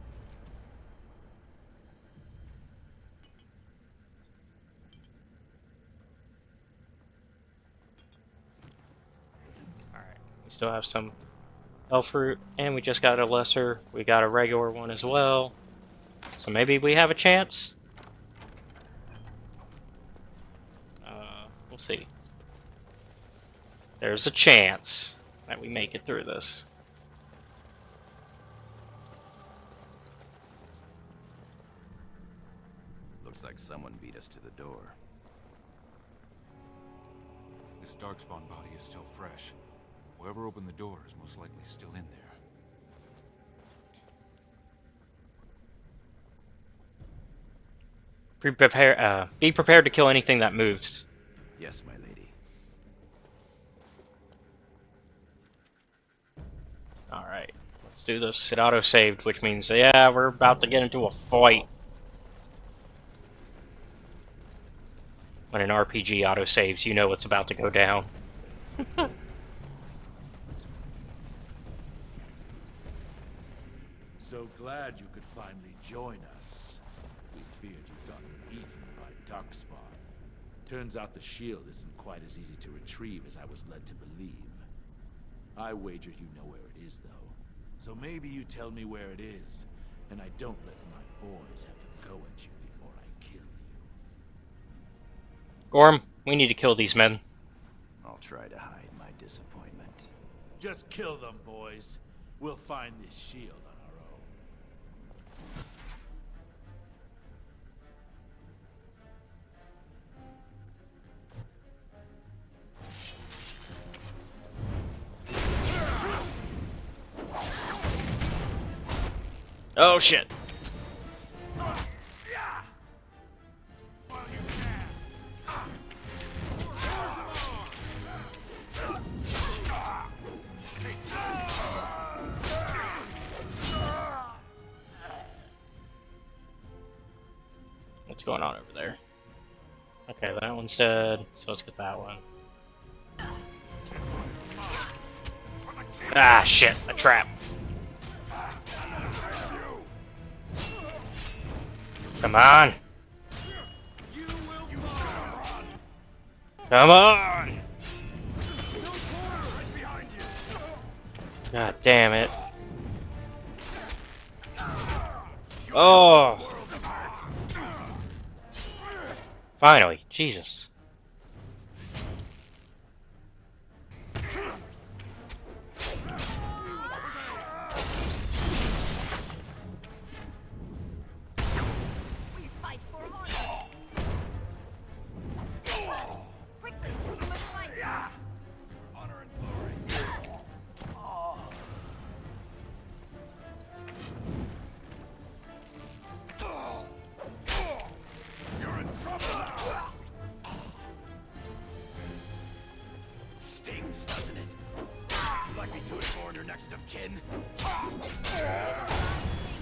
Alright. We still have some elf fruit, and we just got a lesser. We got a regular one as well. So maybe we have a chance. We'll see. There's a chance that we make it through this. Looks like someone beat us to the door. This Darkspawn body is still fresh. Whoever opened the door is most likely still in there. Be prepared to kill anything that moves. Yes, my lady. Alright, let's do this. It auto-saved, which means, yeah, we're about to get into a fight. When an RPG auto-saves, you know what's about to go down. So glad you could finally join us. We feared you'd gotten eaten by Darkspawn. Turns out the shield isn't quite as easy to retrieve as I was led to believe. I wager you know where it is, though. So maybe you tell me where it is, and I don't let my boys have to go at you before I kill you. Gorm, we need to kill these men. I'll try to hide my disappointment. Just kill them, boys. We'll find this shield on our own. Oh shit. What's going on over there? Okay, that one's dead, so let's get that one. Ah, shit, a trap. Come on! Come on! God damn it. Oh! Finally, Jesus. Stings, doesn't it? You like me to inform your next of kin?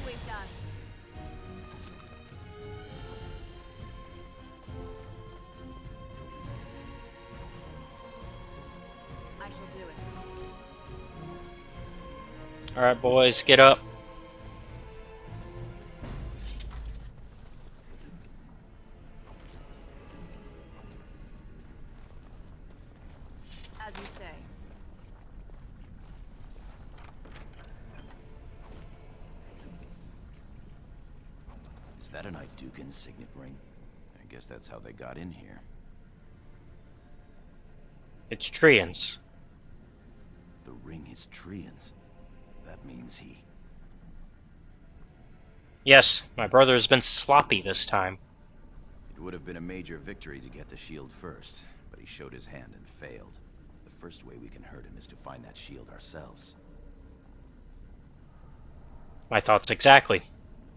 We've done. I shall do it. Alright, boys, get up. As you say. Is that an Idukan signet ring? I guess that's how they got in here. It's Treants. The ring is Treant's. That means he... Yes, my brother has been sloppy this time. It would have been a major victory to get the shield first, but he showed his hand and failed. The first way we can hurt him is to find that shield ourselves. My thoughts exactly.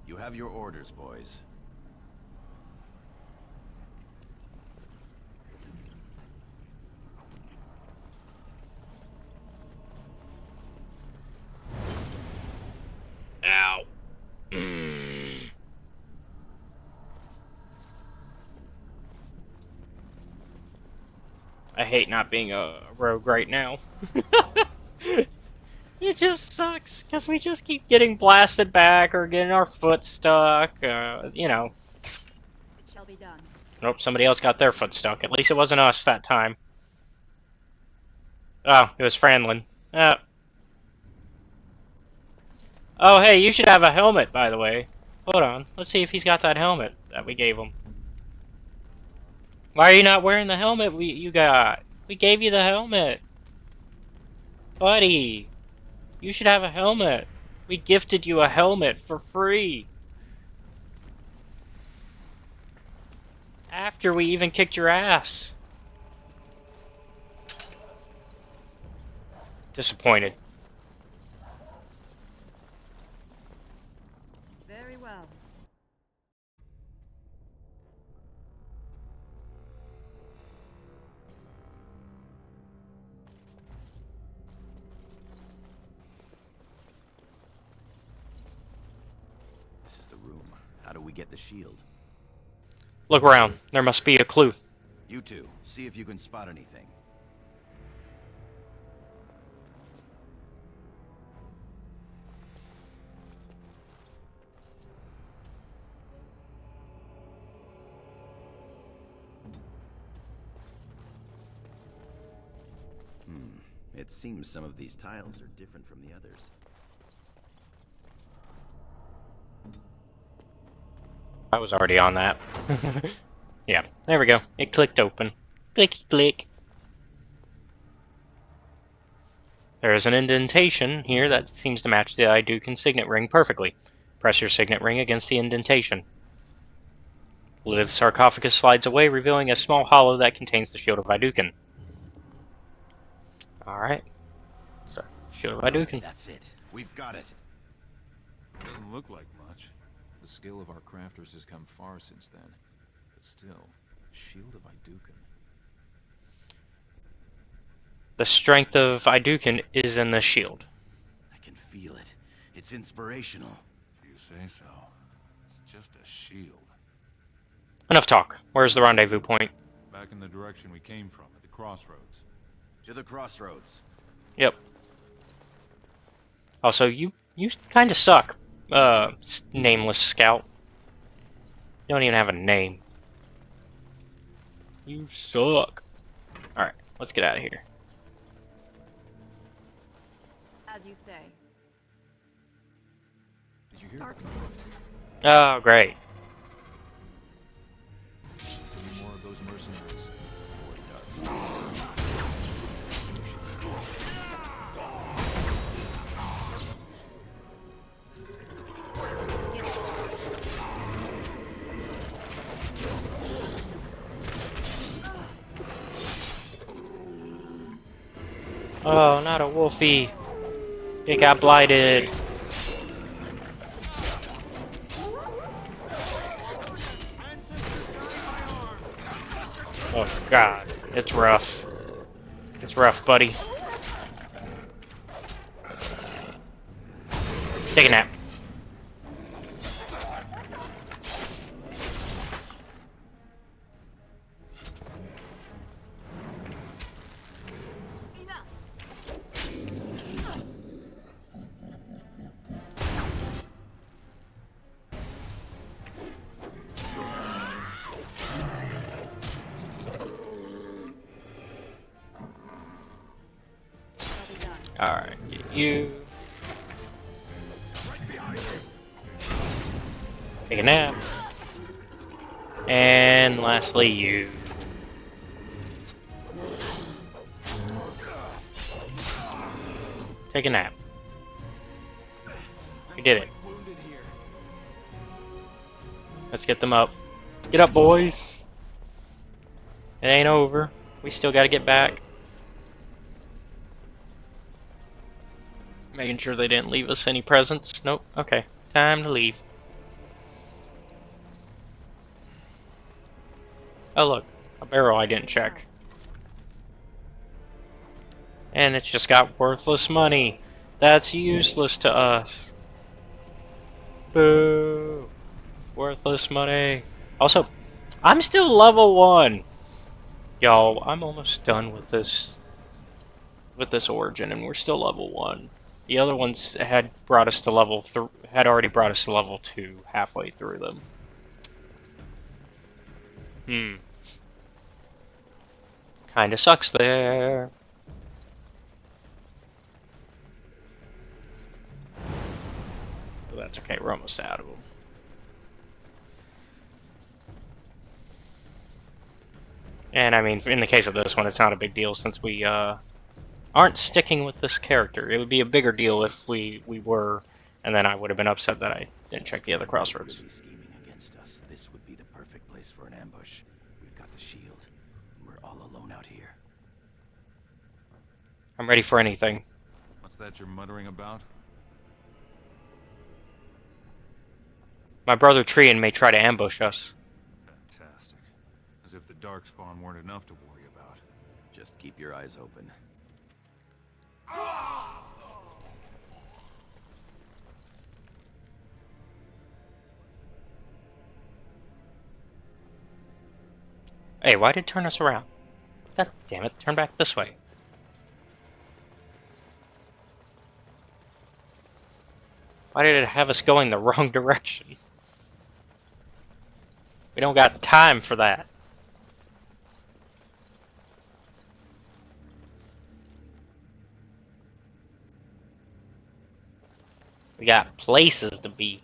You have your orders, boys. Ow! I hate not being a rogue right now. It just sucks, because we just keep getting blasted back or getting our foot stuck, you know. It shall be done. Nope, somebody else got their foot stuck. At least it wasn't us that time. Oh, it was Franlin. Oh, hey, you should have a helmet, by the way. Hold on, let's see if he's got that helmet that we gave him. Why are you not wearing the helmet you got? We gave you the helmet. Buddy, you should have a helmet. We gifted you a helmet for free. After we even kicked your ass. Disappointed. Very well. This is the room. How do we get the shield? Look around. There must be a clue. You two, see if you can spot anything. It seems some of these tiles are different from the others. I was already on that. Yeah, there we go. It clicked open. Clicky click. There is an indentation here that seems to match the Idukan signet ring perfectly. Press your signet ring against the indentation. The lid of the sarcophagus slides away, revealing a small hollow that contains the shield of Idukan. Alright. So, shield of Idukan. That's it. We've got it. Doesn't look like much. The skill of our crafters has come far since then. But still, shield of Idukan. The strength of Idukan is in the shield. I can feel it. It's inspirational. If you say so. It's just a shield. Enough talk. Where's the rendezvous point? Back in the direction we came from, at the crossroads. To the crossroads. Yep. Also, you kind of suck, nameless scout. You don't even have a name. You suck. Alright, let's get out of here. As you say. Did you hear? Dark. Oh, great. Any more of those mercenaries? Oh, not a wolfie. It got blighted. Oh god, it's rough. It's rough, buddy. Take a nap. Alright, get you. Take a nap. And lastly, you. Take a nap. We did it. Let's get them up. Get up, boys. It ain't over. We still gotta get back. Making sure they didn't leave us any presents. Nope. Okay. Time to leave. Oh, look. A barrel I didn't check. And it's just got worthless money. That's useless to us. Boo. Worthless money. Also, I'm still level 1. Y'all, I'm almost done with this origin, and we're still level 1. The other ones had brought us to level had already brought us to level 2 halfway through them. Kinda sucks there. But that's okay, we're almost out of them. And I mean, in the case of this one, it's not a big deal since we aren't sticking with this character. It would be a bigger deal if we were, and then I would have been upset that I didn't check the other crossroads. Really scheming against us. This would be the perfect place for an ambush. We've got the shield, and we're all alone out here. I'm ready for anything. What's that you're muttering about? My brother Trian may try to ambush us. Fantastic. As if the Darkspawn weren't enough to worry about. Just keep your eyes open. Hey, why did it turn us around? God damn it, turn back this way. Why did it have us going the wrong direction? We don't got time for that. We got places to be.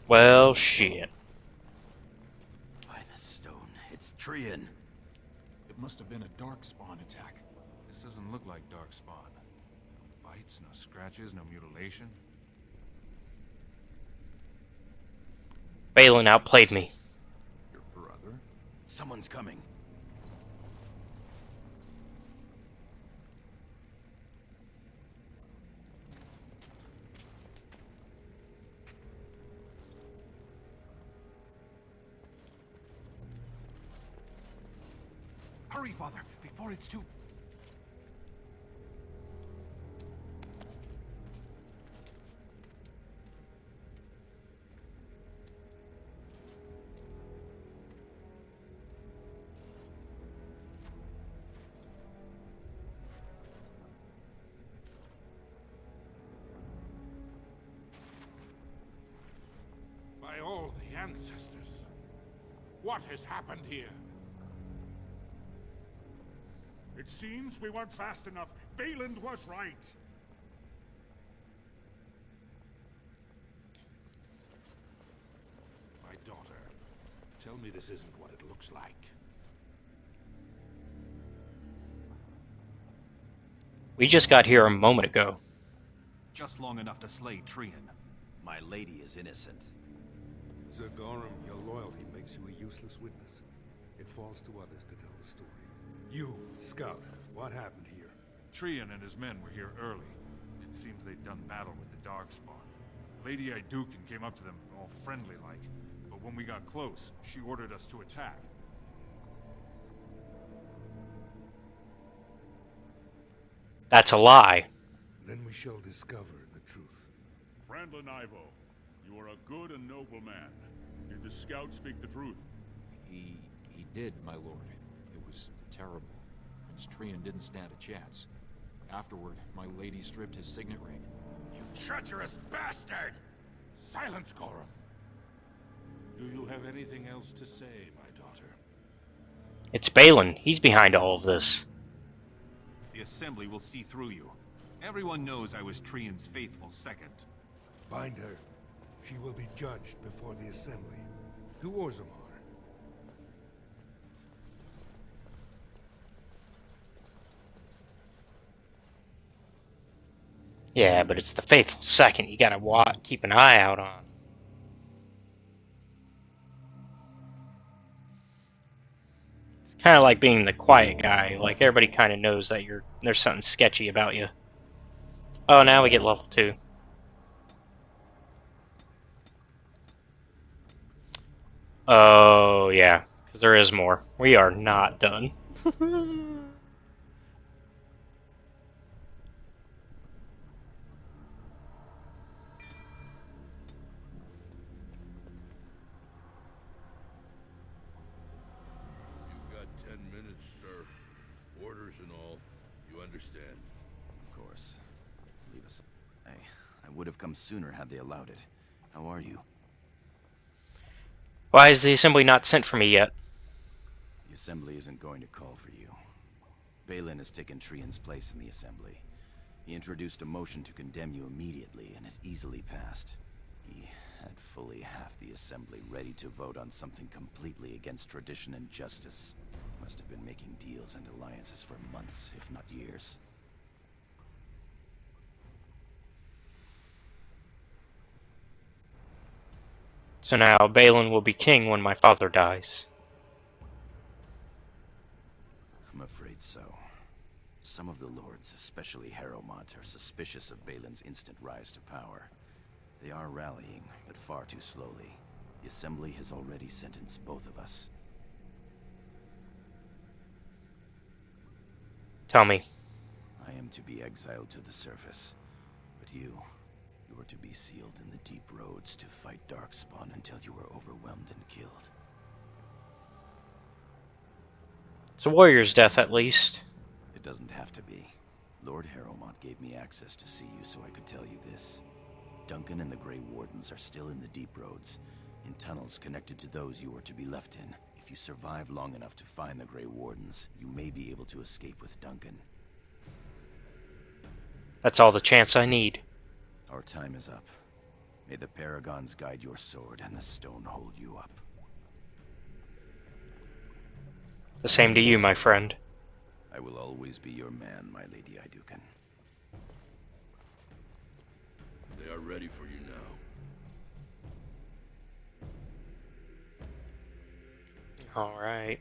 Well, shit. By the stone, it's Trian. It must have been a Darkspawn attack. This doesn't look like Darkspawn. No bites, no scratches, no mutilation. Balin outplayed me. Your brother? Someone's coming. Hurry, Father, before it's too... By all the ancestors, what has happened here? It seems we weren't fast enough. Balin was right. My daughter, tell me this isn't what it looks like. We just got here a moment ago. Just long enough to slay Trian. My lady is innocent. Zergorum, your loyalty makes you a useless witness. It falls to others to tell the story. You, Scout, what happened here? Trian and his men were here early. It seems they'd done battle with the Darkspawn. Lady Iduken came up to them, all friendly-like. But when we got close, she ordered us to attack. That's a lie. Then we shall discover the truth. Frandlin Ivo, you are a good and noble man. Did the scout speak the truth? He did, my lord. It was terrible. Prince Trian didn't stand a chance. Afterward, my lady stripped his signet ring. You treacherous bastard! Silence, Gorum. Do you have anything else to say, my daughter? It's Balin. He's behind all of this. The Assembly will see through you. Everyone knows I was Trian's faithful second. Bind her. She will be judged before the Assembly. To Orzammar. Yeah, but it's the faithful second you gotta keep an eye out on. It's kind of like being the quiet guy. Like, everybody kind of knows that there's something sketchy about you. Oh, now we get level 2. Oh, yeah. Because there is more. We are not done. You've got 10 minutes, sir. Orders and all. You understand? Of course. Leave us. I would have come sooner had they allowed it. How are you? Why is the Assembly not sent for me yet? The Assembly isn't going to call for you. Balin has taken Trian's place in the Assembly. He introduced a motion to condemn you immediately, and it easily passed. He had fully half the Assembly ready to vote on something completely against tradition and justice. Must have been making deals and alliances for months, if not years. So now Balin will be king when my father dies. I'm afraid so. Some of the lords, especially Harrowmont, are suspicious of Balin's instant rise to power. They are rallying, but far too slowly. The Assembly has already sentenced both of us. Tell me. I am to be exiled to the surface, but you are to be sealed in the deep roads to fight Darkspawn until you are overwhelmed and killed. It's a warrior's death, at least. It doesn't have to be. Lord Harrowmont gave me access to see you so I could tell you this. Duncan and the Grey Wardens are still in the deep roads, in tunnels connected to those you are to be left in. If you survive long enough to find the Grey Wardens, you may be able to escape with Duncan. That's all the chance I need. Our time is up. May the Paragons guide your sword and the stone hold you up. The same to you, my friend. I will always be your man, my Lady Iduken. They are ready for you now. Alright.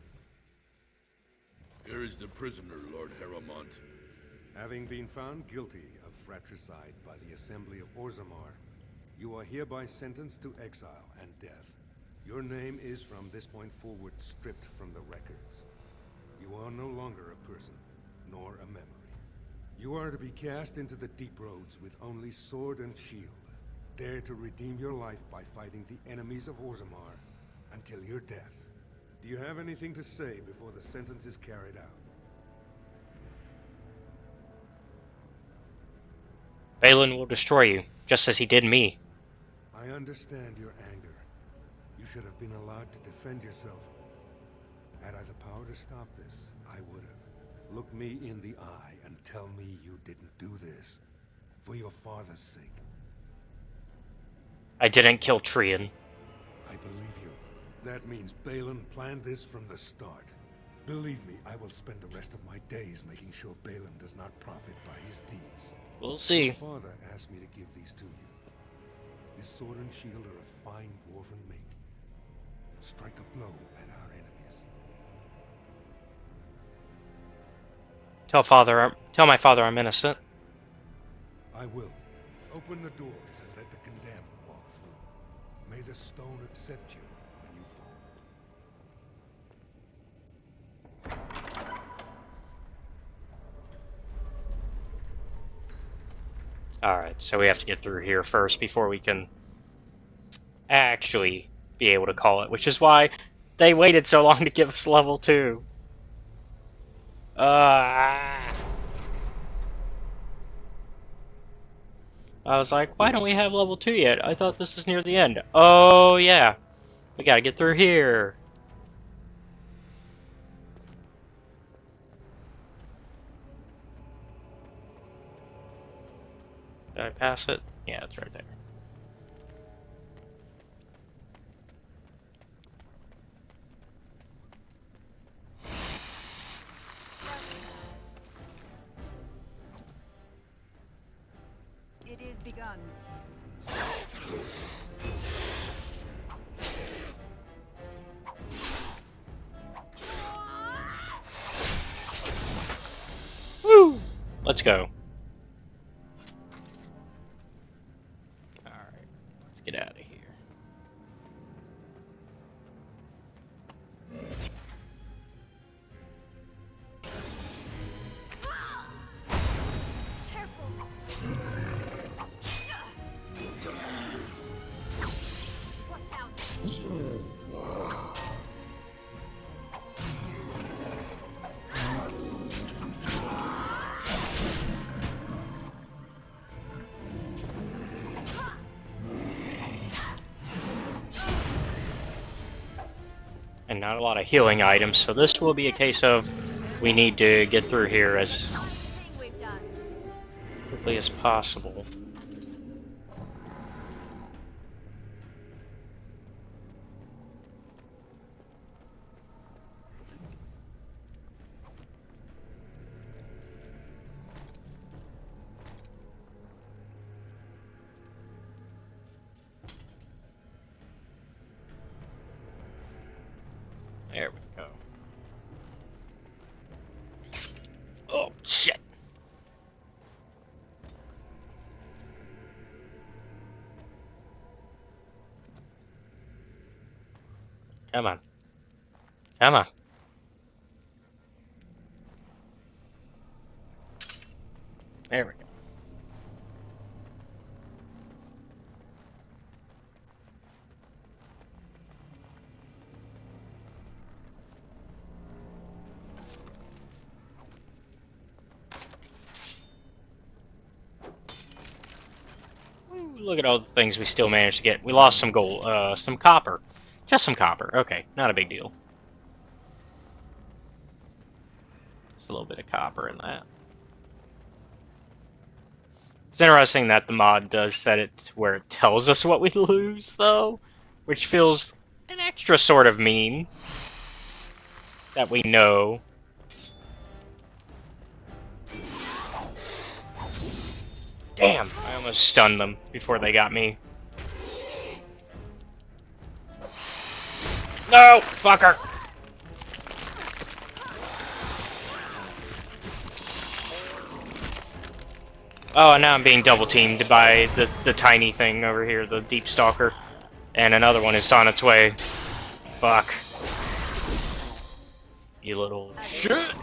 Here is the prisoner, Lord Harrowmont. Having been found guilty of fratricide by the Assembly of Orzammar, you are hereby sentenced to exile and death. Your name is from this point forward stripped from the records. You are no longer a person, nor a memory. You are to be cast into the deep roads with only sword and shield. Dare to redeem your life by fighting the enemies of Orzammar until your death. Do you have anything to say before the sentence is carried out? Balin will destroy you, just as he did me. I understand your anger. You should have been allowed to defend yourself. Had I the power to stop this, I would have. Look me in the eye and tell me you didn't do this. For your father's sake. I didn't kill Trian. I believe you. That means Balin planned this from the start. Believe me, I will spend the rest of my days making sure Balin does not profit by his deeds. We'll see. Your father asked me to give these to you. His sword and shield are a fine dwarven make. Strike a blow at our enemies. Tell my father I'm innocent. I will. Open the doors and let the condemned walk through. May the stone accept you when you fall. Alright, so we have to get through here first before we can actually be able to call it, which is why they waited so long to give us level 2. I was like, why don't we have level 2 yet? I thought this was near the end. Oh, yeah. We gotta get through here. Did I pass it? Yeah, it's right there. It is begun. Woo! Let's go. Alright, let's get out of here. Watch out! And not a lot of healing items, so this will be a case of we need to get through here as quickly as possible. There we go. Oh, shit! Come on. Come on. There we go. Ooh, look at all the things we still managed to get. We lost some gold, some copper. Just some copper. Okay, not a big deal. Just a little bit of copper in that. It's interesting that the mod does set it to where it tells us what we lose, though, which feels an extra sort of mean that we know. Damn! I almost stunned them before they got me. No! Fucker! Oh, and now I'm being double teamed by the tiny thing over here, the Deep Stalker. And another one is on its way. Fuck. You little shit!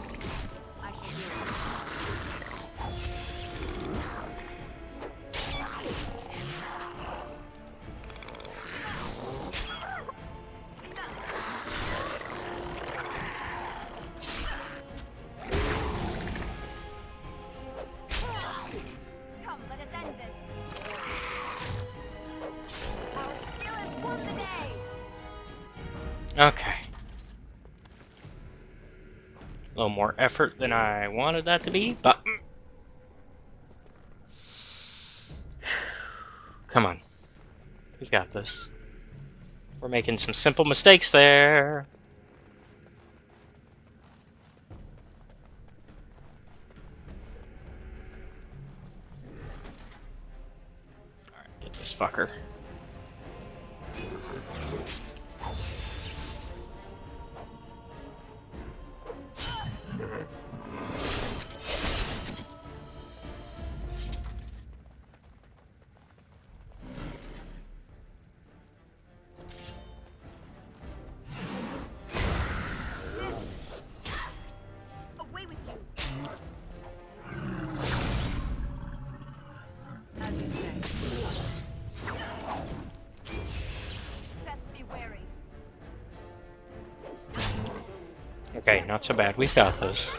Okay. A little more effort than I wanted that to be, but... Come on. We've got this. We're making some simple mistakes there. Alright, get this fucker. Away with you. Best be wary. Okay, not so bad. We've got this.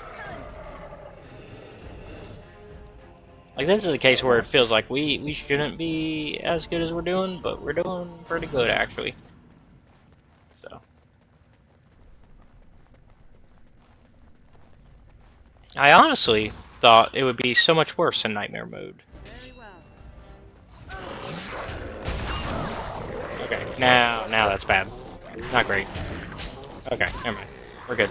Like, this is a case where it feels like we shouldn't be as good as we're doing, but we're doing pretty good, actually. So. I honestly thought it would be so much worse in Nightmare mode. Very well. Okay, now that's bad. Not great. Okay, never mind. We're good.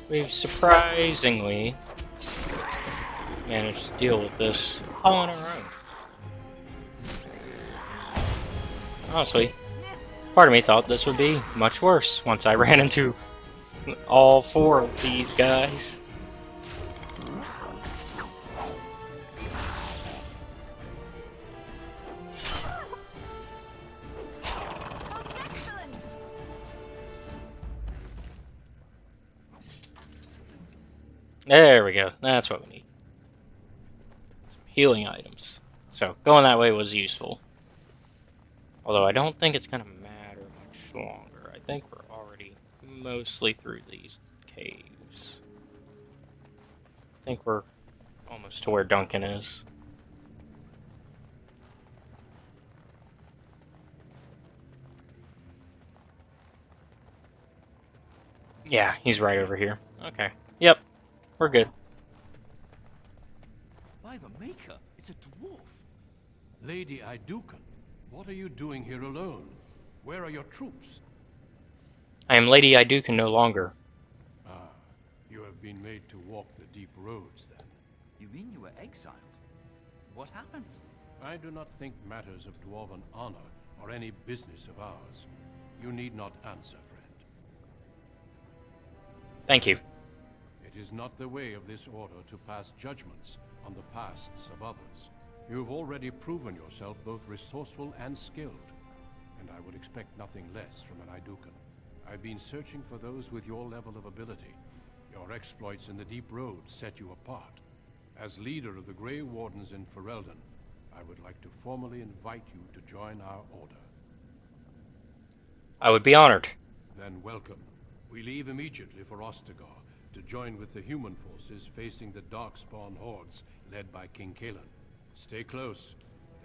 We've surprisingly managed to deal with this all on our own. Honestly, part of me thought this would be much worse once I ran into all four of these guys. There we go. That's what we need. Some healing items. So, going that way was useful. Although I don't think it's going to matter much longer. I think we're already mostly through these caves. I think we're almost to where Duncan is. Yeah, he's right over here. Okay. Yep, we're good. By the Maker, it's a dwarf. Lady Iduken, what are you doing here alone? Where are your troops? I am Lady Iduken no longer. Ah, you have been made to walk the deep roads, then. You mean you were exiled? What happened? I do not think matters of Dwarven honor are any business of ours. You need not answer, friend. Thank you. It is not the way of this order to pass judgments on the pasts of others. You have already proven yourself both resourceful and skilled, and I would expect nothing less from an Iduken. I've been searching for those with your level of ability. Your exploits in the Deep Road set you apart. As leader of the Grey Wardens in Ferelden, I would like to formally invite you to join our order. I would be honored. Then welcome. We leave immediately for Ostagar to join with the human forces facing the Darkspawn hordes led by King Kalen. Stay close.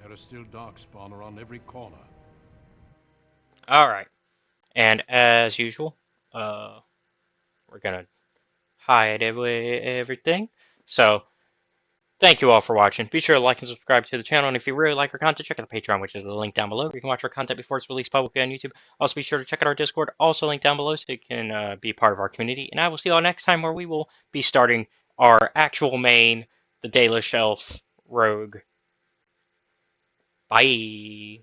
There are still Darkspawn around every corner. Alright. And as usual, we're gonna hide everything. So, thank you all for watching. Be sure to like and subscribe to the channel, and if you really like our content, check out the Patreon, which is the link down below, where you can watch our content before it's released publicly on YouTube. Also, be sure to check out our Discord, also linked down below, so you can be part of our community. And I will see you all next time, where we will be starting our actual main, the Dalish Elf Rogue. Bye!